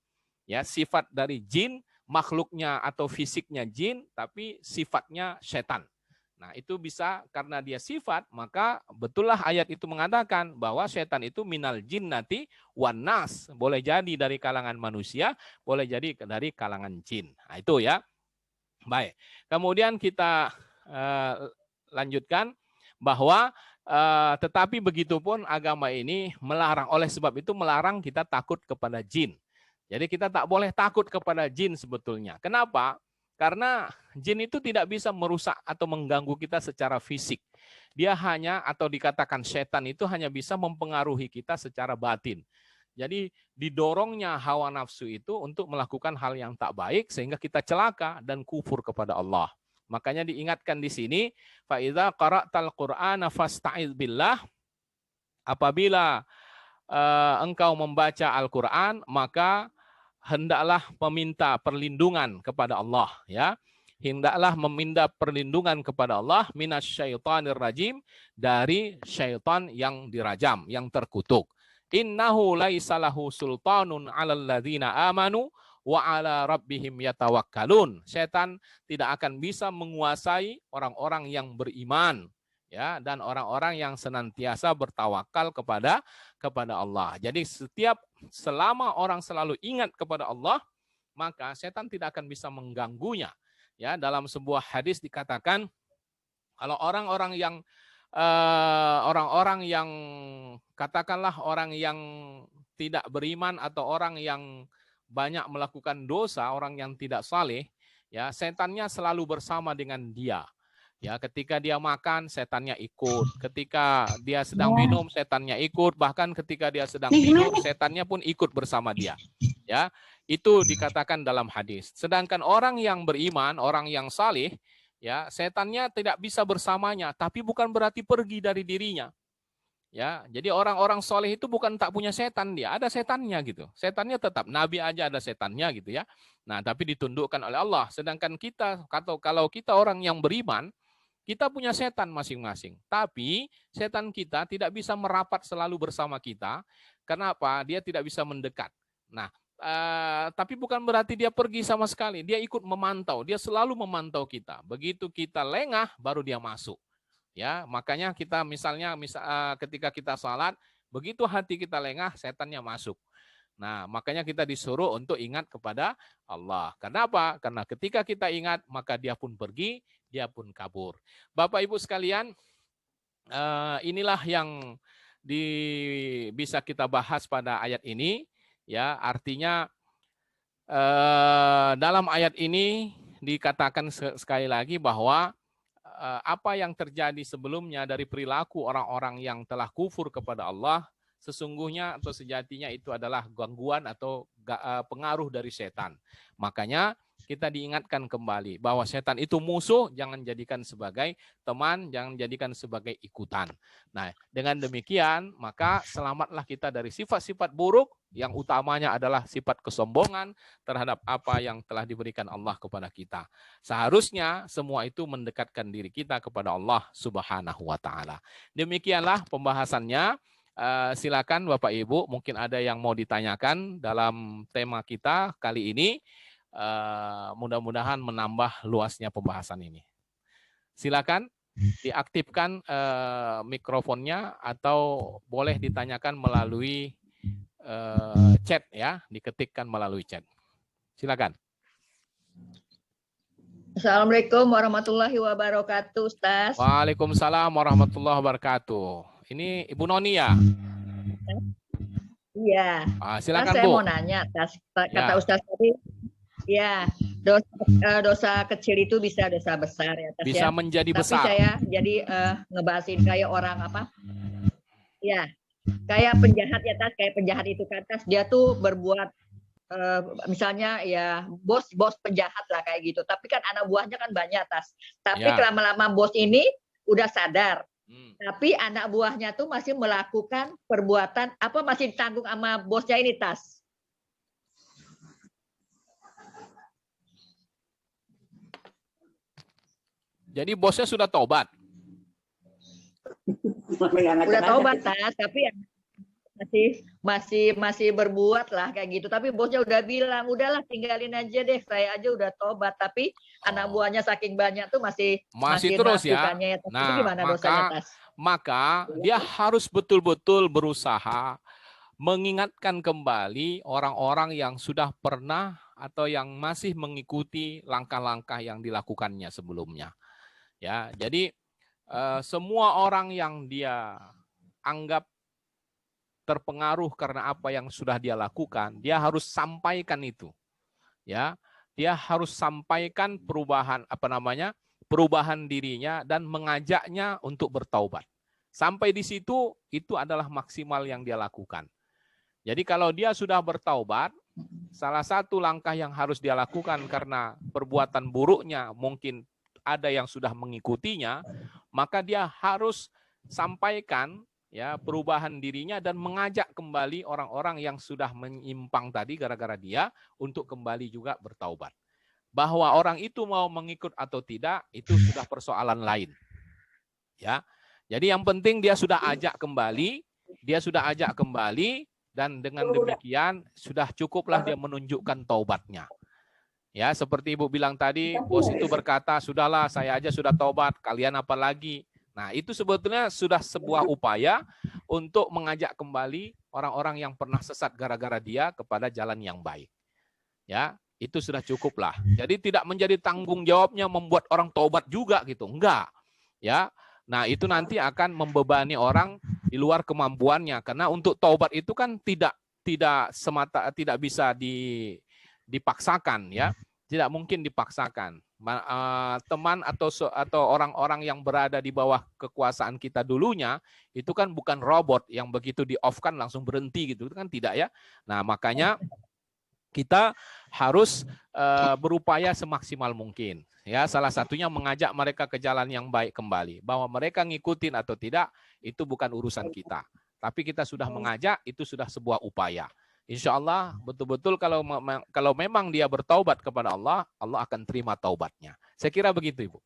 Ya, sifat dari jin, makhluknya atau fisiknya jin, tapi sifatnya setan. Nah, itu bisa karena dia sifat, maka betullah ayat itu mengatakan bahwa setan itu minal jinnati wan nas, boleh jadi dari kalangan manusia, boleh jadi dari kalangan jin. Nah, itu, ya. Baik. Kemudian kita lanjutkan bahwa tetapi begitupun agama ini melarang, oleh sebab itu melarang kita takut kepada jin. Jadi kita tak boleh takut kepada jin sebetulnya. Kenapa? Karena jin itu tidak bisa merusak atau mengganggu kita secara fisik. Dia hanya, atau dikatakan setan itu hanya bisa mempengaruhi kita secara batin. Jadi didorongnya hawa nafsu itu untuk melakukan hal yang tak baik sehingga kita celaka dan kufur kepada Allah. Makanya diingatkan di sini, fa idza qara'tal Qur'ana fasta'iz billah. Apabila engkau membaca Al-Qur'an, maka hendaklah meminta perlindungan kepada Allah, ya. Hendaklah meminta perlindungan kepada Allah minasyaitonir rajim, dari syaitan yang dirajam, yang terkutuk. Innahu laisa lahu sultanun 'alal ladzina amanu wa 'ala rabbihim yatawakkalun. Setan tidak akan bisa menguasai orang-orang yang beriman, ya, dan orang-orang yang senantiasa bertawakal kepada Allah. Jadi selama orang selalu ingat kepada Allah, maka setan tidak akan bisa mengganggunya. Ya, dalam sebuah hadis dikatakan kalau orang-orang yang katakanlah orang yang tidak beriman atau orang yang banyak melakukan dosa, orang yang tidak saleh, ya, setannya selalu bersama dengan dia. Ya, ketika dia makan, setannya ikut. Ketika dia sedang minum, setannya ikut. Bahkan ketika dia sedang tidur, setannya pun ikut bersama dia. Ya, itu dikatakan dalam hadis. Sedangkan orang yang beriman, orang yang saleh, ya, setannya tidak bisa bersamanya, tapi bukan berarti pergi dari dirinya. Ya, jadi orang-orang soleh itu bukan tak punya setan, dia ada setannya gitu. Setannya tetap, Nabi aja ada setannya gitu, ya. Nah, tapi ditundukkan oleh Allah. Sedangkan kita, kalau kita orang yang beriman, kita punya setan masing-masing. Tapi setan kita tidak bisa merapat selalu bersama kita. Kenapa? Dia tidak bisa mendekat. Nah, tapi bukan berarti dia pergi sama sekali. Dia ikut memantau. Dia selalu memantau kita. Begitu kita lengah, baru dia masuk. Ya, makanya kita misalnya ketika kita salat, begitu hati kita lengah, setannya masuk. Nah, makanya kita disuruh untuk ingat kepada Allah. Kenapa? Karena ketika kita ingat, maka dia pun pergi, dia pun kabur. Bapak Ibu sekalian, inilah yang bisa kita bahas pada ayat ini. Ya, artinya dalam ayat ini dikatakan sekali lagi bahwa apa yang terjadi sebelumnya dari perilaku orang-orang yang telah kufur kepada Allah, sesungguhnya atau sejatinya itu adalah gangguan atau pengaruh dari setan. Makanya kita diingatkan kembali bahwa setan itu musuh, jangan jadikan sebagai teman, jangan jadikan sebagai ikutan. Nah, dengan demikian maka selamatlah kita dari sifat-sifat buruk, yang utamanya adalah sifat kesombongan terhadap apa yang telah diberikan Allah kepada kita. Seharusnya semua itu mendekatkan diri kita kepada Allah Subhanahu wa taala. Demikianlah pembahasannya. Silakan Bapak Ibu, mungkin ada yang mau ditanyakan dalam tema kita kali ini. Mudah-mudahan menambah luasnya pembahasan ini. Silakan diaktifkan mikrofonnya atau boleh ditanyakan melalui chat ya, diketikkan melalui chat. Silakan. Assalamualaikum warahmatullahi wabarakatuh, Ustaz. Waalaikumsalam warahmatullahi wabarakatuh. Ini Ibu Noni ya? Iya. Silakan saya Bu. mau nanya, kata Ustaz tadi, ya dosa kecil itu bisa dosa besar ya, Tas, bisa ya? menjadi Tapi besar. saya jadi ngebahasin kayak orang apa? Ya, kayak penjahat ya, Tas, kayak penjahat itu kan, Tas, dia tuh berbuat misalnya ya bos penjahat lah kayak gitu. Tapi kan anak buahnya kan banyak, Tas. Tapi lama-lama bos ini udah sadar. Tapi anak buahnya tuh masih melakukan perbuatan apa, masih ditanggung sama bosnya ini, Tas. Jadi bosnya sudah tobat. Udah tobat, Tas, tapi masih berbuat lah kayak gitu. Tapi bosnya udah bilang, udahlah tinggalin aja deh, saya aja udah tobat. Tapi anak buahnya saking banyak tuh masih terus ya. Nah, itu gimana dosanya, Tas? Maka dia harus betul-betul berusaha mengingatkan kembali orang-orang yang sudah pernah atau yang masih mengikuti langkah-langkah yang dilakukannya sebelumnya. Ya, jadi semua orang yang dia anggap terpengaruh karena apa yang sudah dia lakukan, dia harus sampaikan itu. Ya, dia harus sampaikan perubahan perubahan dirinya dan mengajaknya untuk bertaubat. Sampai di situ itu adalah maksimal yang dia lakukan. Jadi kalau dia sudah bertaubat, salah satu langkah yang harus dia lakukan karena perbuatan buruknya mungkin ada yang sudah mengikutinya, maka dia harus sampaikan ya perubahan dirinya dan mengajak kembali orang-orang yang sudah menyimpang tadi gara-gara dia untuk kembali juga bertaubat. Bahwa orang itu mau mengikut atau tidak itu sudah persoalan lain. Ya. Jadi yang penting dia sudah ajak kembali, dan dengan demikian sudah cukuplah dia menunjukkan taubatnya. Ya, seperti Ibu bilang tadi, bos itu berkata, "Sudahlah, saya aja sudah taubat, kalian apa lagi?" Nah, itu sebetulnya sudah sebuah upaya untuk mengajak kembali orang-orang yang pernah sesat gara-gara dia kepada jalan yang baik. Ya, itu sudah cukuplah. Jadi tidak menjadi tanggung jawabnya membuat orang taubat juga gitu. Enggak. Ya. Nah, itu nanti akan membebani orang di luar kemampuannya karena untuk taubat itu kan tidak bisa dipaksakan ya. Tidak mungkin dipaksakan. Teman atau orang-orang yang berada di bawah kekuasaan kita dulunya itu kan bukan robot yang begitu di off kan langsung berhenti gitu kan, tidak ya. Nah, makanya kita harus berupaya semaksimal mungkin ya, salah satunya mengajak mereka ke jalan yang baik kembali. Bahwa mereka ngikutin atau tidak itu bukan urusan kita, tapi kita sudah mengajak, itu sudah sebuah upaya. Insya Allah betul-betul kalau memang dia bertaubat kepada Allah, Allah akan terima taubatnya. Saya kira begitu, Ibu.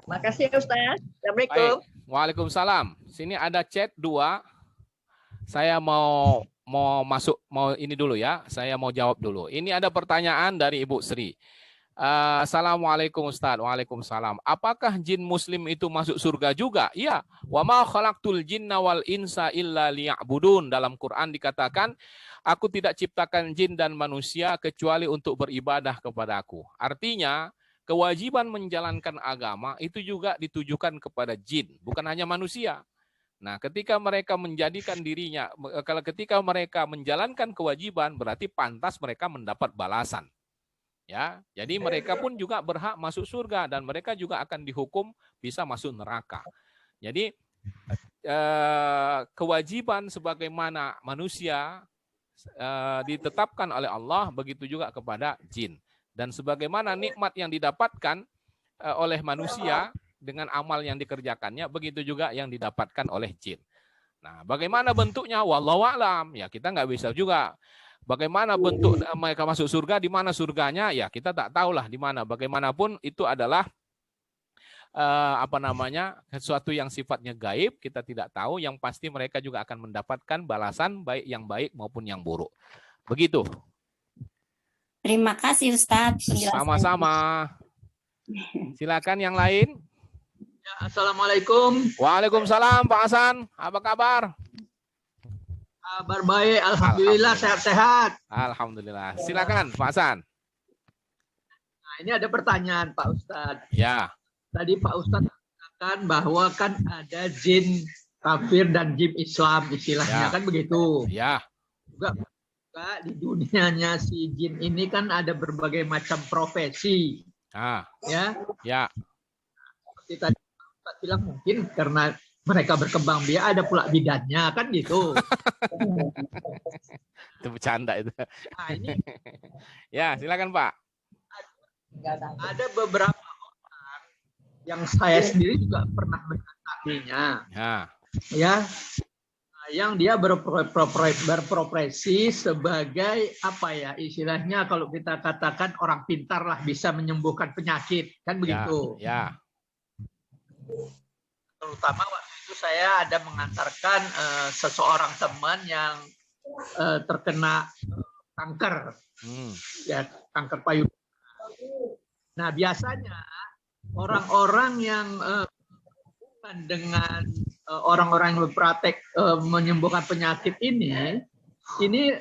Makasih Ustaz. Assalamualaikum. Waalaikumsalam. Sini ada chat 2. Saya mau ini dulu ya. Saya mau jawab dulu. Ini ada pertanyaan dari Ibu Sri. Assalamualaikum Ustaz. Waalaikumsalam. Apakah jin muslim itu masuk surga juga? Iya. Wa ma khalaqtul jinna wal insa illa liya'budun. Dalam Quran dikatakan, aku tidak ciptakan jin dan manusia kecuali untuk beribadah kepadaku. Artinya, kewajiban menjalankan agama itu juga ditujukan kepada jin, bukan hanya manusia. Nah, ketika mereka menjalankan kewajiban, berarti pantas mereka mendapat balasan. Ya, jadi mereka pun juga berhak masuk surga dan mereka juga akan dihukum bisa masuk neraka. Jadi kewajiban sebagaimana manusia ditetapkan oleh Allah, begitu juga kepada jin. Dan sebagaimana nikmat yang didapatkan oleh manusia dengan amal yang dikerjakannya, begitu juga yang didapatkan oleh jin. Nah, bagaimana bentuknya? Wallahu a'lam. Ya, kita nggak bisa juga. Bagaimana bentuk mereka masuk surga, di mana surganya? Ya, kita tak tahulah di mana. Bagaimanapun itu adalah sesuatu yang sifatnya gaib, kita tidak tahu. Yang pasti mereka juga akan mendapatkan balasan baik yang baik maupun yang buruk. Begitu. Terima kasih Ustadz penjelasannya. Sama-sama. Silakan yang lain. Ya, Assalamualaikum. Waalaikumsalam Pak Hasan. Apa kabar? Kabar baik, alhamdulillah, sehat-sehat. Alhamdulillah. Silakan Pak Hasan. Nah, ini ada pertanyaan Pak Ustadz. Ya. Tadi Pak Ustadz katakan bahwa kan ada jin kafir dan jin Islam istilahnya, Ya. kan begitu. Ya. Juga di dunianya si jin ini kan ada berbagai macam profesi. Ya. Ya. Seperti tadi Pak Ustadz bilang mungkin karena mereka berkembang biak ada pula bidannya, kan gitu. Itu bercanda itu. Nah, ini Ya, silakan Pak. ada beberapa orang yang saya sendiri juga pernah mendekatinya. Ya, yang dia berprofesi sebagai apa ya istilahnya, kalau kita katakan orang pintar lah, bisa menyembuhkan penyakit, kan begitu. Ya. Terutama waktu itu saya ada mengantarkan seseorang teman yang terkena kanker, ya kanker payudara. Nah, biasanya orang-orang yang bukan dengan orang-orang yang berpraktek menyembuhkan penyakit ini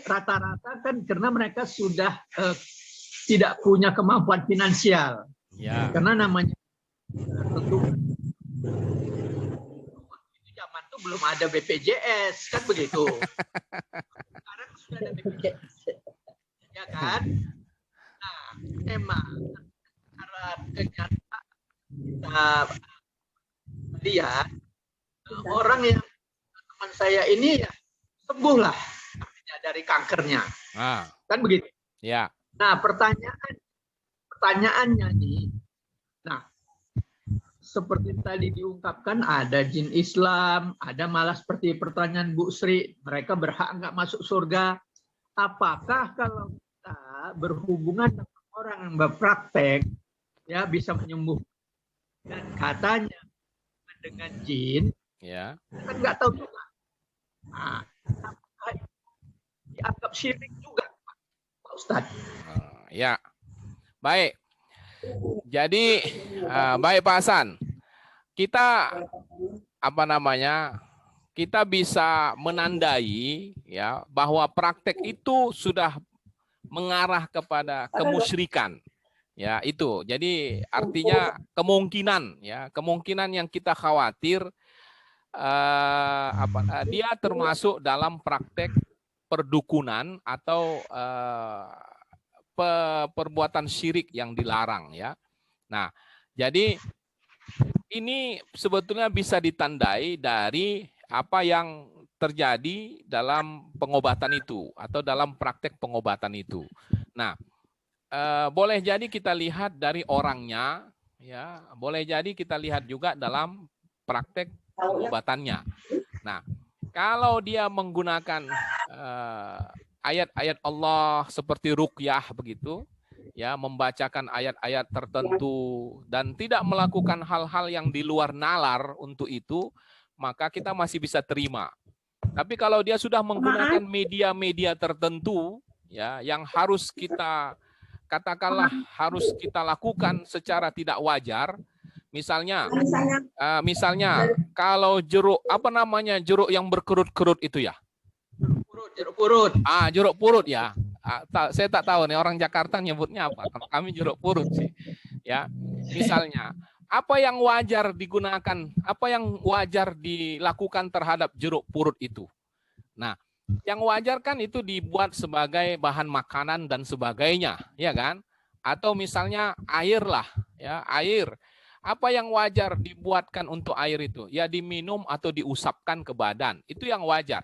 rata-rata kan karena mereka sudah tidak punya kemampuan finansial. Ya. Karena namanya tentu zaman itu belum ada BPJS, kan begitu. Sekarang sudah ada BPJS, ya kan? Nah, memang secara kenyataan kita lihat orang yang teman saya ini ya sembuh lah dari kankernya, kan begitu. Ya. Nah, pertanyaannya nih, nah seperti tadi diungkapkan ada jin Islam, ada malah seperti pertanyaan Bu Sri, mereka berhak nggak masuk surga. Apakah kalau kita berhubungan dengan orang yang berpraktek, ya bisa menyembuhkan, dan katanya dengan jin, Ya. kan nggak tahu juga. Nah, apakah dianggap syirik juga, Pak Ustadz? Ya. Baik. Jadi baik Pak Hasan, kita kita bisa menandai ya bahwa praktek itu sudah mengarah kepada kemusyrikan. Ya, itu. Jadi artinya kemungkinan yang kita khawatir dia termasuk dalam praktek perdukunan atau perbuatan syirik yang dilarang ya. Nah, jadi ini sebetulnya bisa ditandai dari apa yang terjadi dalam pengobatan itu atau dalam praktek pengobatan itu. Nah, boleh jadi kita lihat dari orangnya ya, boleh jadi kita lihat juga dalam praktek pengobatannya. Nah, kalau dia menggunakan ayat-ayat Allah seperti ruqyah begitu, ya membacakan ayat-ayat tertentu dan tidak melakukan hal-hal yang di luar nalar untuk itu, maka kita masih bisa terima. Tapi kalau dia sudah menggunakan media-media tertentu, ya yang harus kita katakanlah harus kita lakukan secara tidak wajar, misalnya kalau jeruk jeruk yang berkerut-kerut itu ya. Jeruk purut. Jeruk purut ya. Saya tak tahu nih orang Jakarta nyebutnya apa. Kalau kami jeruk purut sih. Ya, misalnya apa yang wajar digunakan, apa yang wajar dilakukan terhadap jeruk purut itu. Nah, yang wajar kan itu dibuat sebagai bahan makanan dan sebagainya, ya kan? Atau misalnya air lah, ya air. Apa yang wajar dibuatkan untuk air itu? Ya diminum atau diusapkan ke badan. Itu yang wajar.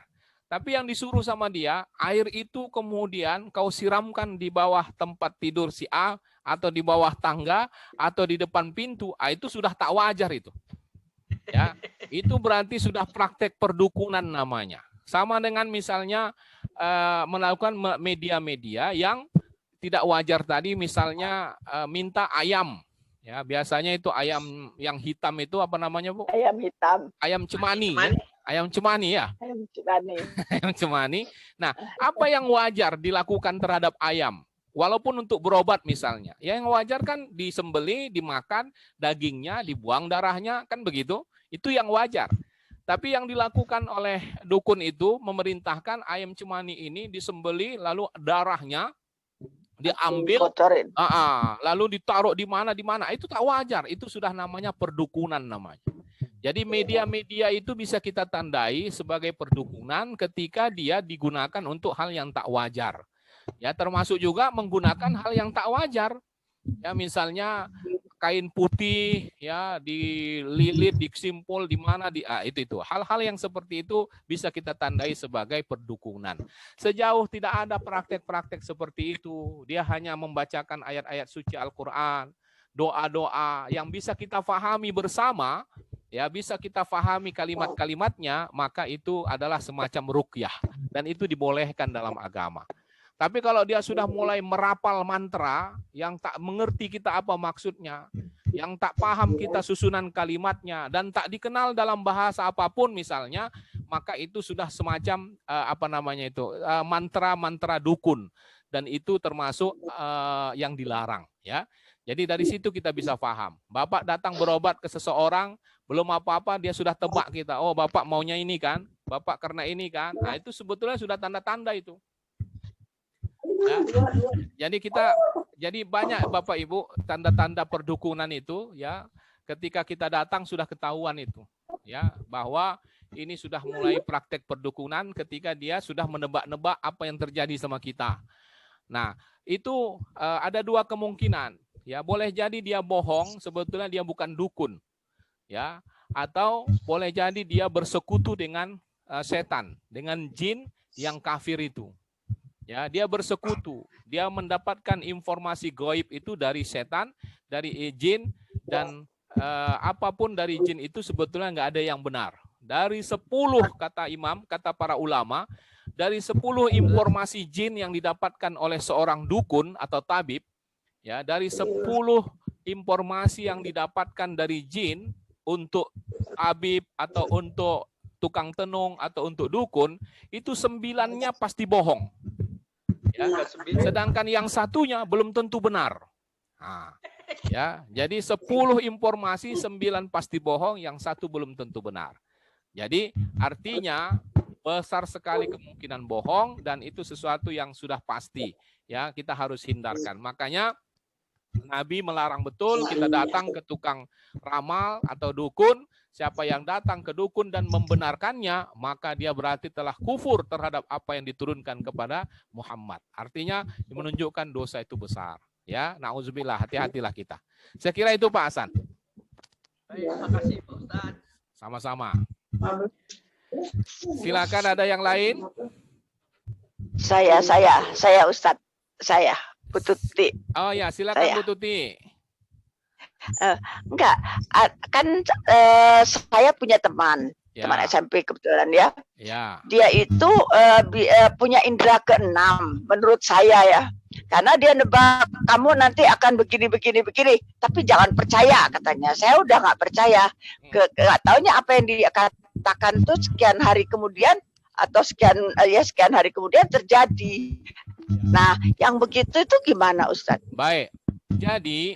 Tapi yang disuruh sama dia, air itu kemudian kau siramkan di bawah tempat tidur si A, atau di bawah tangga, atau di depan pintu, itu sudah tak wajar itu. Ya, itu berarti sudah praktek perdukunan namanya. Sama dengan misalnya melakukan media-media yang tidak wajar tadi, misalnya minta ayam. Ya, biasanya itu ayam yang hitam itu apa namanya, Bu? Ayam hitam. Ayam cemani. Ya? Ayam cemani ya? Ayam cemani. Ayam cemani. Nah, apa yang wajar dilakukan terhadap ayam? Walaupun untuk berobat misalnya. Yang wajar kan disembeli, dimakan, dagingnya, dibuang darahnya, kan begitu? Itu yang wajar. Tapi yang dilakukan oleh dukun itu memerintahkan ayam cemani ini disembeli, lalu darahnya diambil, lalu ditaruh di mana, itu tak wajar. Itu sudah namanya perdukunan namanya. Jadi media-media itu bisa kita tandai sebagai perdukunan ketika dia digunakan untuk hal yang tak wajar. Ya, termasuk juga menggunakan hal yang tak wajar. Ya, misalnya kain putih ya dililit, disimpul di mana itu hal-hal yang seperti itu bisa kita tandai sebagai perdukunan. Sejauh tidak ada praktek-praktek seperti itu, dia hanya membacakan ayat-ayat suci Al-Qur'an, doa-doa yang bisa kita fahami bersama, ya bisa kita fahami kalimat-kalimatnya, maka itu adalah semacam ruqyah dan itu dibolehkan dalam agama. Tapi kalau dia sudah mulai merapal mantra yang tak mengerti kita apa maksudnya, yang tak paham kita susunan kalimatnya, dan tak dikenal dalam bahasa apapun misalnya, maka itu sudah semacam mantra-mantra dukun, dan itu termasuk yang dilarang. Ya, jadi dari situ kita bisa paham. Bapak datang berobat ke seseorang, belum apa-apa dia sudah tebak kita. Oh, Bapak maunya ini kan, Bapak karena ini kan. Nah, itu sebetulnya sudah tanda-tanda itu. Ya. Jadi banyak Bapak Ibu tanda-tanda perdukunan itu ya, ketika kita datang sudah ketahuan itu ya, bahwa ini sudah mulai praktek perdukunan ketika dia sudah menebak-nebak apa yang terjadi sama kita. Nah, itu ada dua kemungkinan ya, boleh jadi dia bohong, sebetulnya dia bukan dukun ya, atau boleh jadi dia bersekutu dengan setan, dengan jin yang kafir itu. Ya, dia bersekutu, dia mendapatkan informasi gaib itu dari setan, dari jin, dan apapun dari jin itu sebetulnya nggak ada yang benar. Dari 10 kata imam, kata para ulama, dari 10 informasi jin yang didapatkan oleh seorang dukun atau tabib, ya dari 10 informasi yang didapatkan dari jin untuk tabib atau untuk tukang tenung atau untuk dukun, itu 9-nya pasti bohong. Ya, sedangkan yang satunya belum tentu benar. Nah, ya, jadi 10 informasi, 9 pasti bohong, yang satu belum tentu benar. Jadi artinya besar sekali kemungkinan bohong, dan itu sesuatu yang sudah pasti. Ya, kita harus hindarkan. Makanya Nabi melarang betul kita datang ke tukang ramal atau dukun. Siapa yang datang ke dukun dan membenarkannya, maka dia berarti telah kufur terhadap apa yang diturunkan kepada Muhammad. Artinya menunjukkan dosa itu besar. Ya, na'udzubillah, hati-hatilah kita. Saya kira itu Pak Hasan. Baik, terima kasih Pak Ustaz. Sama-sama. Silakan, ada yang lain? Saya Ustadz. Saya Bu Tuti. Oh ya, silakan Bu Tuti. Enggak, kan saya punya teman SMP kebetulan ya. Ya. Dia itu punya indera keenam menurut saya ya. Karena dia nebak kamu nanti akan begini, tapi jangan percaya katanya. Saya udah nggak percaya. Nggak taunya apa yang dia katakan tuh sekian hari kemudian atau sekian hari kemudian terjadi. Nah, yang begitu itu gimana Ustadz? Baik. Jadi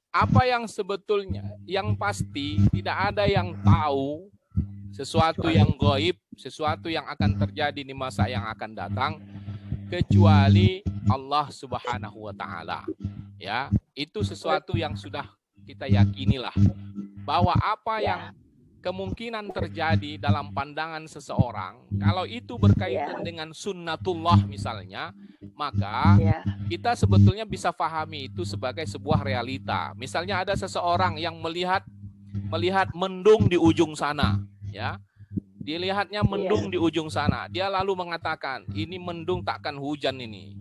apa yang sebetulnya, yang pasti tidak ada yang tahu sesuatu yang gaib, sesuatu yang akan terjadi di masa yang akan datang, kecuali Allah Subhanahu wa Ta'ala. Ya, itu sesuatu yang sudah kita yakinilah, bahwa apa yang kemungkinan terjadi dalam pandangan seseorang, kalau itu berkaitan dengan sunnatullah misalnya, maka kita sebetulnya bisa pahami itu sebagai sebuah realita. Misalnya ada seseorang yang melihat mendung di ujung sana, ya. dilihatnya mendung di ujung sana. Dia lalu mengatakan, ini mendung takkan hujan ini.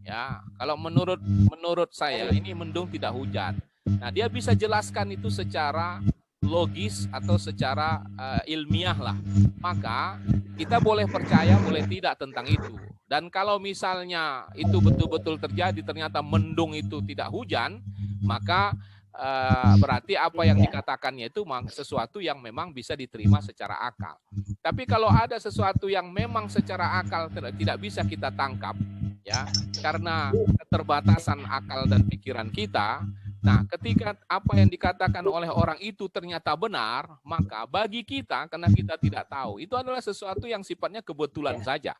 Ya, kalau menurut saya ini mendung tidak hujan. Nah, dia bisa jelaskan itu secara logis atau secara ilmiah lah. Maka kita boleh percaya, boleh tidak tentang itu. Dan kalau misalnya itu betul-betul terjadi, ternyata mendung itu tidak hujan, maka berarti apa yang dikatakannya itu sesuatu yang memang bisa diterima secara akal. Tapi kalau ada sesuatu yang memang secara akal tidak bisa kita tangkap, ya, karena keterbatasan akal dan pikiran kita. Nah, ketika apa yang dikatakan oleh orang itu ternyata benar, maka bagi kita, karena kita tidak tahu, itu adalah sesuatu yang sifatnya kebetulan saja.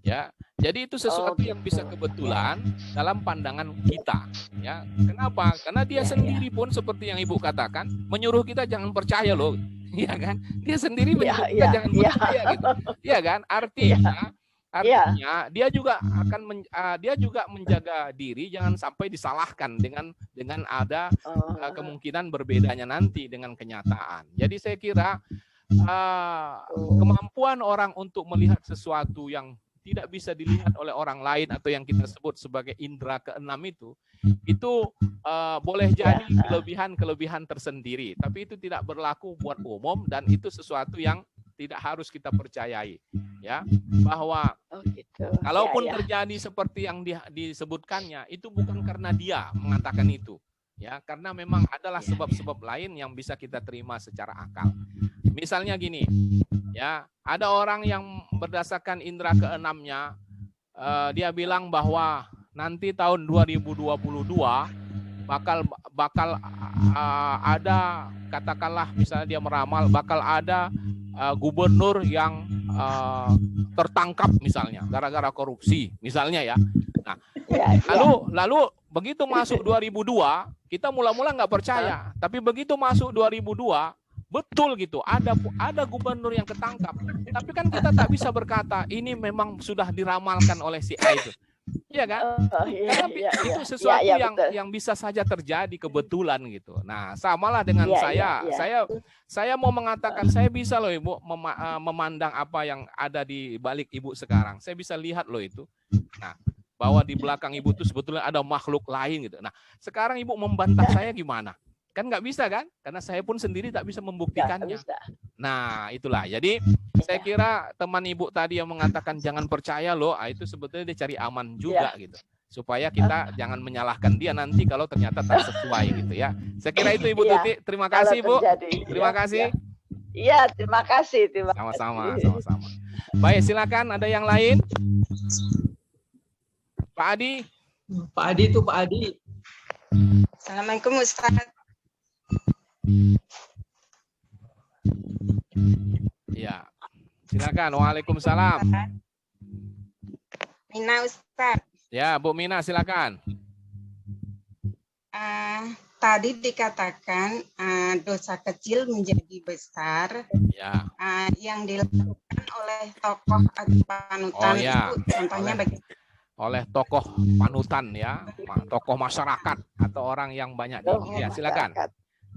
Ya, jadi itu sesuatu yang bisa kebetulan dalam pandangan kita. Ya, kenapa? Karena dia sendiri pun seperti yang Ibu katakan, menyuruh kita jangan percaya loh, ya kan? Dia sendiri menyuruh kita jangan percaya gitu, ya kan? Artinya dia juga akan dia juga menjaga diri jangan sampai disalahkan dengan ada kemungkinan berbedanya nanti dengan kenyataan. Jadi saya kira kemampuan orang untuk melihat sesuatu yang tidak bisa dilihat oleh orang lain atau yang kita sebut sebagai indera keenam itu boleh jadi kelebihan tersendiri, tapi itu tidak berlaku buat umum dan itu sesuatu yang tidak harus kita percayai, ya, bahwa kalaupun terjadi seperti yang disebutkannya itu bukan karena dia mengatakan itu, ya, karena memang adalah sebab-sebab lain yang bisa kita terima secara akal. Misalnya gini, ya, ada orang yang berdasarkan indera keenamnya, dia bilang bahwa nanti tahun 2022 bakal ada, katakanlah misalnya dia meramal bakal ada gubernur yang tertangkap misalnya gara-gara korupsi misalnya, ya. Nah, lalu begitu masuk 2002 kita mula-mula nggak percaya, tapi begitu masuk 2002 betul gitu, ada gubernur yang ketangkap. Tapi kan kita tak bisa berkata ini memang sudah diramalkan oleh si A itu. Iya kan? Karena itu sesuatu yang bisa saja terjadi kebetulan gitu. Nah, samalah dengan saya mau mengatakan saya bisa loh Ibu memandang apa yang ada di balik Ibu sekarang. Saya bisa lihat loh itu. Nah, bahwa di belakang Ibu itu sebetulnya ada makhluk lain gitu. Nah, sekarang Ibu membantah saya gimana? Kan nggak bisa kan? Karena saya pun sendiri tak bisa membuktikannya. Nah, itulah. Jadi saya kira teman Ibu tadi yang mengatakan jangan percaya loh, itu sebetulnya dia cari aman juga gitu. Supaya kita jangan menyalahkan dia nanti kalau ternyata tak sesuai gitu ya. Saya kira itu Ibu Tuti. Terima kasih Bu. Terima kasih. Iya, terima kasih. Sama-sama. Baik, silakan ada yang lain. Pak Adi. Pak Adi itu Pak Adi. Assalamualaikum Ustaz. Ya, silakan. Waalaikumsalam. Mina Ustaz. Ya, Bu Mina silakan. Tadi dikatakan dosa kecil menjadi besar. Ya. Yang dilakukan oleh tokoh atau panutan itu contohnya bagaimana? Oleh tokoh panutan ya, tokoh masyarakat atau orang yang banyak ya, silakan.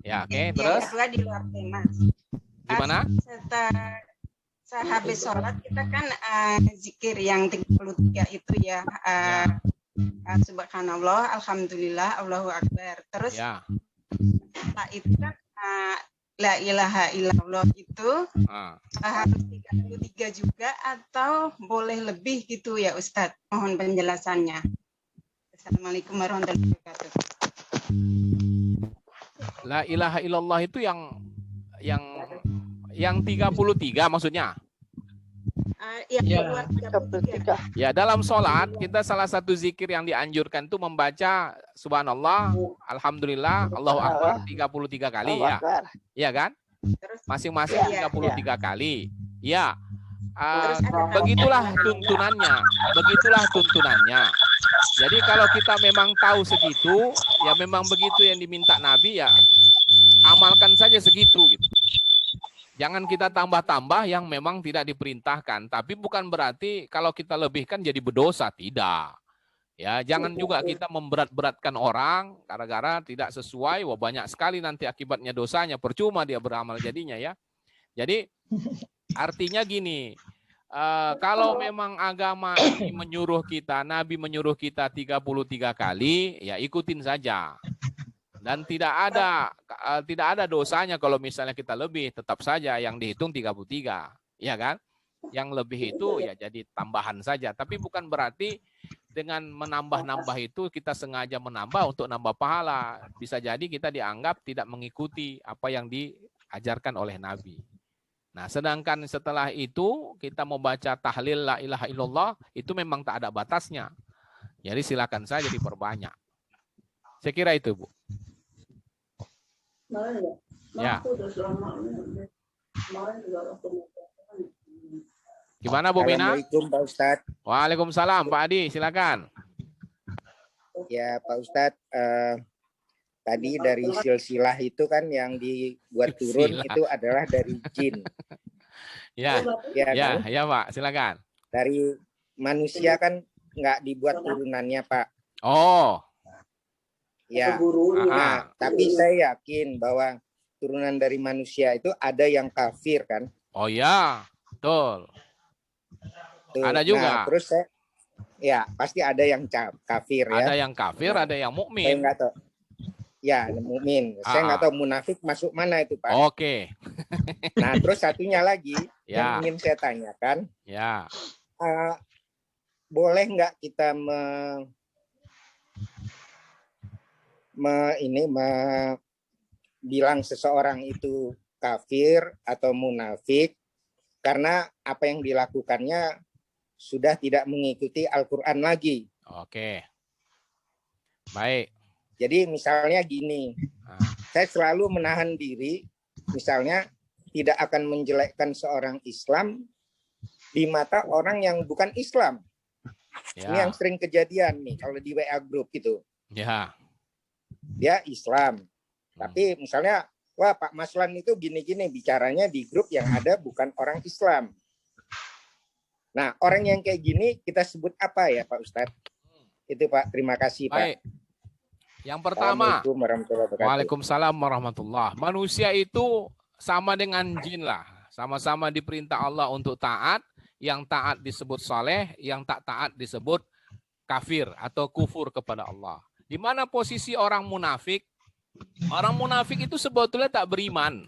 Ya, oke, terus di luar tema. Gimana? Sehabis sholat kita kan zikir yang 33 itu ya. Subhanallah, alhamdulillah, Allahu akbar. Terus setelah itu kan la ilaha illallah itu harus 33 juga atau boleh lebih gitu ya Ustadz? Mohon penjelasannya. Assalamualaikum warahmatullahi wabarakatuh. La ilaha illallah itu yang 33 maksudnya? Ya, dalam sholat kita salah satu zikir yang dianjurkan itu membaca subhanallah, alhamdulillah, Allahu akbar 33 kali ya. Iya kan? Masing-masing 33 kali. Ya. Begitulah tuntunannya. Jadi kalau kita memang tahu segitu, ya memang begitu yang diminta Nabi, ya amalkan saja segitu gitu. Jangan kita tambah-tambah yang memang tidak diperintahkan. Tapi bukan berarti kalau kita lebihkan jadi berdosa, tidak. Ya, jangan juga kita memberat-beratkan orang gara-gara tidak sesuai. Wah, banyak sekali nanti akibatnya dosanya, percuma dia beramal jadinya ya. Jadi Artinya gini, kalau memang agama ini menyuruh kita, Nabi menyuruh kita 33 kali, ya ikutin saja. Dan tidak ada dosanya kalau misalnya kita lebih, tetap saja yang dihitung 33, ya kan? Yang lebih itu ya jadi tambahan saja. Tapi bukan berarti dengan menambah-nambah itu kita sengaja menambah untuk nambah pahala. Bisa jadi kita dianggap tidak mengikuti apa yang diajarkan oleh Nabi. Nah, sedangkan setelah itu kita mau baca tahlil la ilaha illallah itu memang tak ada batasnya. Jadi silakan saja diperbanyak. Saya kira itu, Bu. Ya. Gimana Bu Mina? Assalamualaikum Pak Ustadz. Waalaikumsalam Pak Adi, silakan. Ya Pak Ustadz, tadi dari silsilah itu kan yang dibuat turun itu adalah dari jin. Ya, ya, kan? Ya Pak, silakan. Dari manusia kan nggak dibuat turunannya Pak. Oh. Ya. Nah, tapi saya yakin bahwa turunan dari manusia itu ada yang kafir kan? Oh ya, betul. Tuh. Ada juga. Nah, terus ya pasti ada yang kafir ya. Ada yang kafir, ada yang mukmin. Saya nggak tahu. Ya, mukmin. Saya nggak tahu munafik masuk mana itu Pak. Oke. Nah, terus satunya lagi ya. yang ingin saya tanyakan. Ya. Boleh nggak kita bilang seseorang itu kafir atau munafik karena apa yang dilakukannya sudah tidak mengikuti Al-Quran lagi. Oke. Baik. Jadi misalnya gini, saya selalu menahan diri, misalnya tidak akan menjelekkan seorang Islam di mata orang yang bukan Islam. Ya. Ini yang sering kejadian nih kalau di WA group gitu. Ya. Dia Islam, tapi misalnya, wah Pak Maslan itu gini-gini bicaranya di grup yang ada bukan orang Islam. Nah, orang yang kayak gini kita sebut apa ya Pak Ustadz? Itu Pak, terima kasih Pak. Baik. Yang pertama, Waalaikumsalam warahmatullahi. Manusia itu sama dengan jin lah. Sama-sama diperintah Allah untuk taat. Yang taat disebut saleh, yang tak taat disebut kafir atau kufur kepada Allah. Di mana posisi orang munafik? Orang munafik itu sebetulnya tak beriman.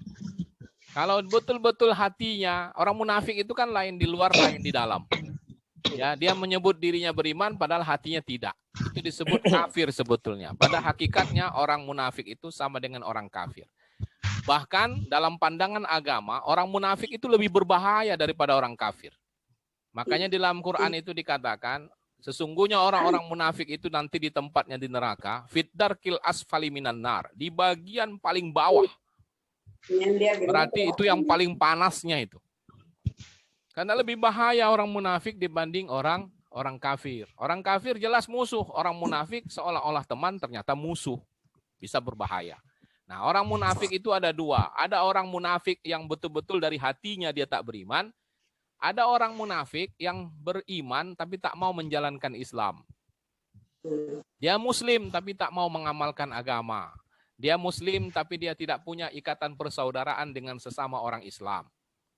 Kalau betul-betul hatinya, orang munafik itu kan lain di luar, lain di dalam. Ya, dia menyebut dirinya beriman padahal hatinya tidak. Itu disebut kafir sebetulnya. Pada hakikatnya orang munafik itu sama dengan orang kafir. Bahkan dalam pandangan agama, orang munafik itu lebih berbahaya daripada orang kafir. Makanya di dalam Quran itu dikatakan, sesungguhnya orang-orang munafik itu nanti di tempatnya di neraka, fitdarkil asfali minan nar, di bagian paling bawah. Berarti itu yang paling panasnya itu. Karena lebih bahaya orang munafik dibanding orang kafir. Orang kafir jelas musuh, orang munafik seolah-olah teman ternyata musuh. Bisa berbahaya. Nah, orang munafik itu ada dua. Ada orang munafik yang betul-betul dari hatinya dia tak beriman. Ada orang munafik yang beriman tapi tak mau menjalankan Islam. Dia muslim tapi tak mau mengamalkan agama. Dia muslim tapi dia tidak punya ikatan persaudaraan dengan sesama orang Islam.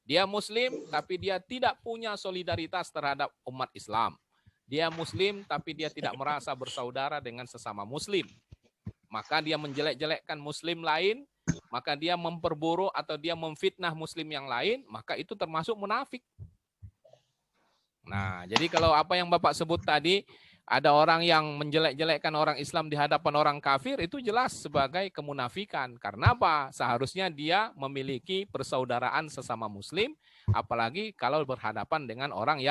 Dia muslim tapi dia tidak punya solidaritas terhadap umat Islam. Dia muslim tapi dia tidak merasa bersaudara dengan sesama muslim. Maka dia menjelek-jelekkan muslim lain, maka dia memperburuk atau dia memfitnah muslim yang lain, maka itu termasuk munafik. Nah, jadi kalau apa yang Bapak sebut tadi, ada orang yang menjelek-jelekkan orang Islam di hadapan orang kafir, itu jelas sebagai kemunafikan. Karena apa? Seharusnya dia memiliki persaudaraan sesama muslim, apalagi kalau berhadapan dengan orang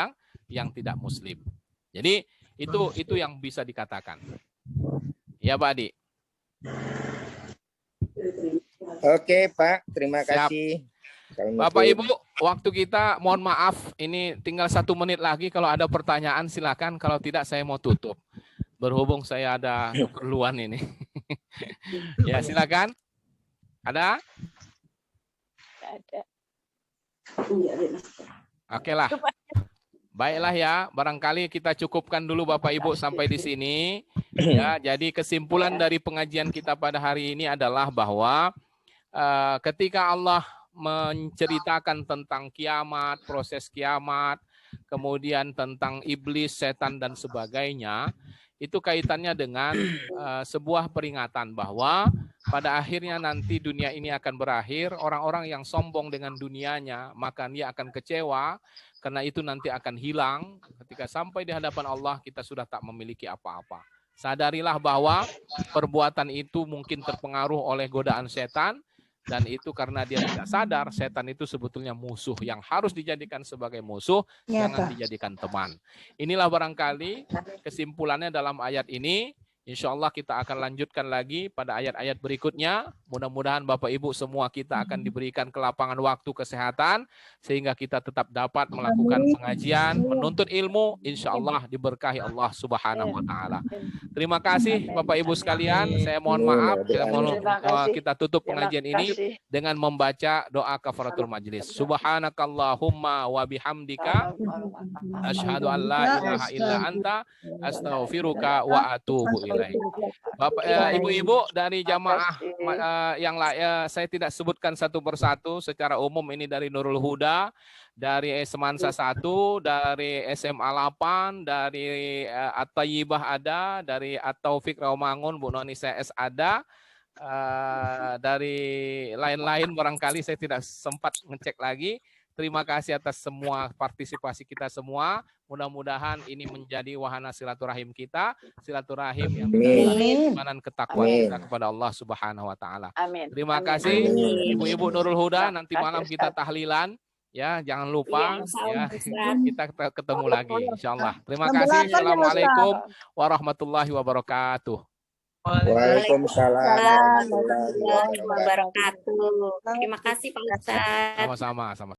yang tidak muslim. Jadi itu yang bisa dikatakan. Ya Pak Adi. Oke Pak, terima kasih. Bapak Ibu, waktu kita mohon maaf, ini tinggal 1 menit lagi. Kalau ada pertanyaan silakan, kalau tidak saya mau tutup. Berhubung saya ada keperluan ini. Ya silakan. Ada? Ada. Oke lah. Baiklah ya, barangkali kita cukupkan dulu Bapak Ibu sampai di sini. Ya, jadi kesimpulan dari pengajian kita pada hari ini adalah bahwa ketika Allah menceritakan tentang kiamat, proses kiamat, kemudian tentang iblis, setan dan sebagainya, itu kaitannya dengan sebuah peringatan bahwa pada akhirnya nanti dunia ini akan berakhir, orang-orang yang sombong dengan dunianya, maka dia akan kecewa, karena itu nanti akan hilang. Ketika sampai di hadapan Allah, kita sudah tak memiliki apa-apa. Sadarilah bahwa perbuatan itu mungkin terpengaruh oleh godaan setan, dan itu karena dia tidak sadar, setan itu sebetulnya musuh yang harus dijadikan sebagai musuh, jangan dijadikan teman. Inilah barangkali kesimpulannya dalam ayat ini. Insya Allah kita akan lanjutkan lagi pada ayat-ayat berikutnya. Mudah-mudahan Bapak Ibu semua kita akan diberikan kelapangan waktu, kesehatan, sehingga kita tetap dapat melakukan pengajian, menuntut ilmu, insya Allah diberkahi Allah Subhanahu wa Ta'ala. Terima kasih Bapak Ibu sekalian. Saya mohon maaf, kita tutup pengajian ini dengan membaca doa kafaratul majlis. Subhanakallahumma wa bihamdika asyhadu an la ilaha illa anta astaghfiruka wa atubu ilaik. Bapak, ibu-ibu dari jamaah yang lain, saya tidak sebutkan satu persatu, secara umum ini dari Nurul Huda, dari Semansa 1, dari SMA 8, dari At-Tayyibah ada, dari At-Taufik Rawamangun, Bu Noni CS ada, dari lain-lain barangkali saya tidak sempat ngecek lagi. Terima kasih atas semua partisipasi kita semua. Mudah-mudahan ini menjadi wahana silaturahim kita, silaturahim yang keimanan ketakwaan kita kepada Allah Subhanahu wa Ta'ala. Terima kasih Ibu-ibu Nurul Huda. Nanti malam kita tahlilan. Ya, jangan lupa ya, kita ketemu lagi insyaallah. Terima kasih. Assalamualaikum warahmatullahi wabarakatuh. Waalaikumsalam warahmatullahi wabarakatuh. Terima kasih Pak Ustadz. Sama-sama.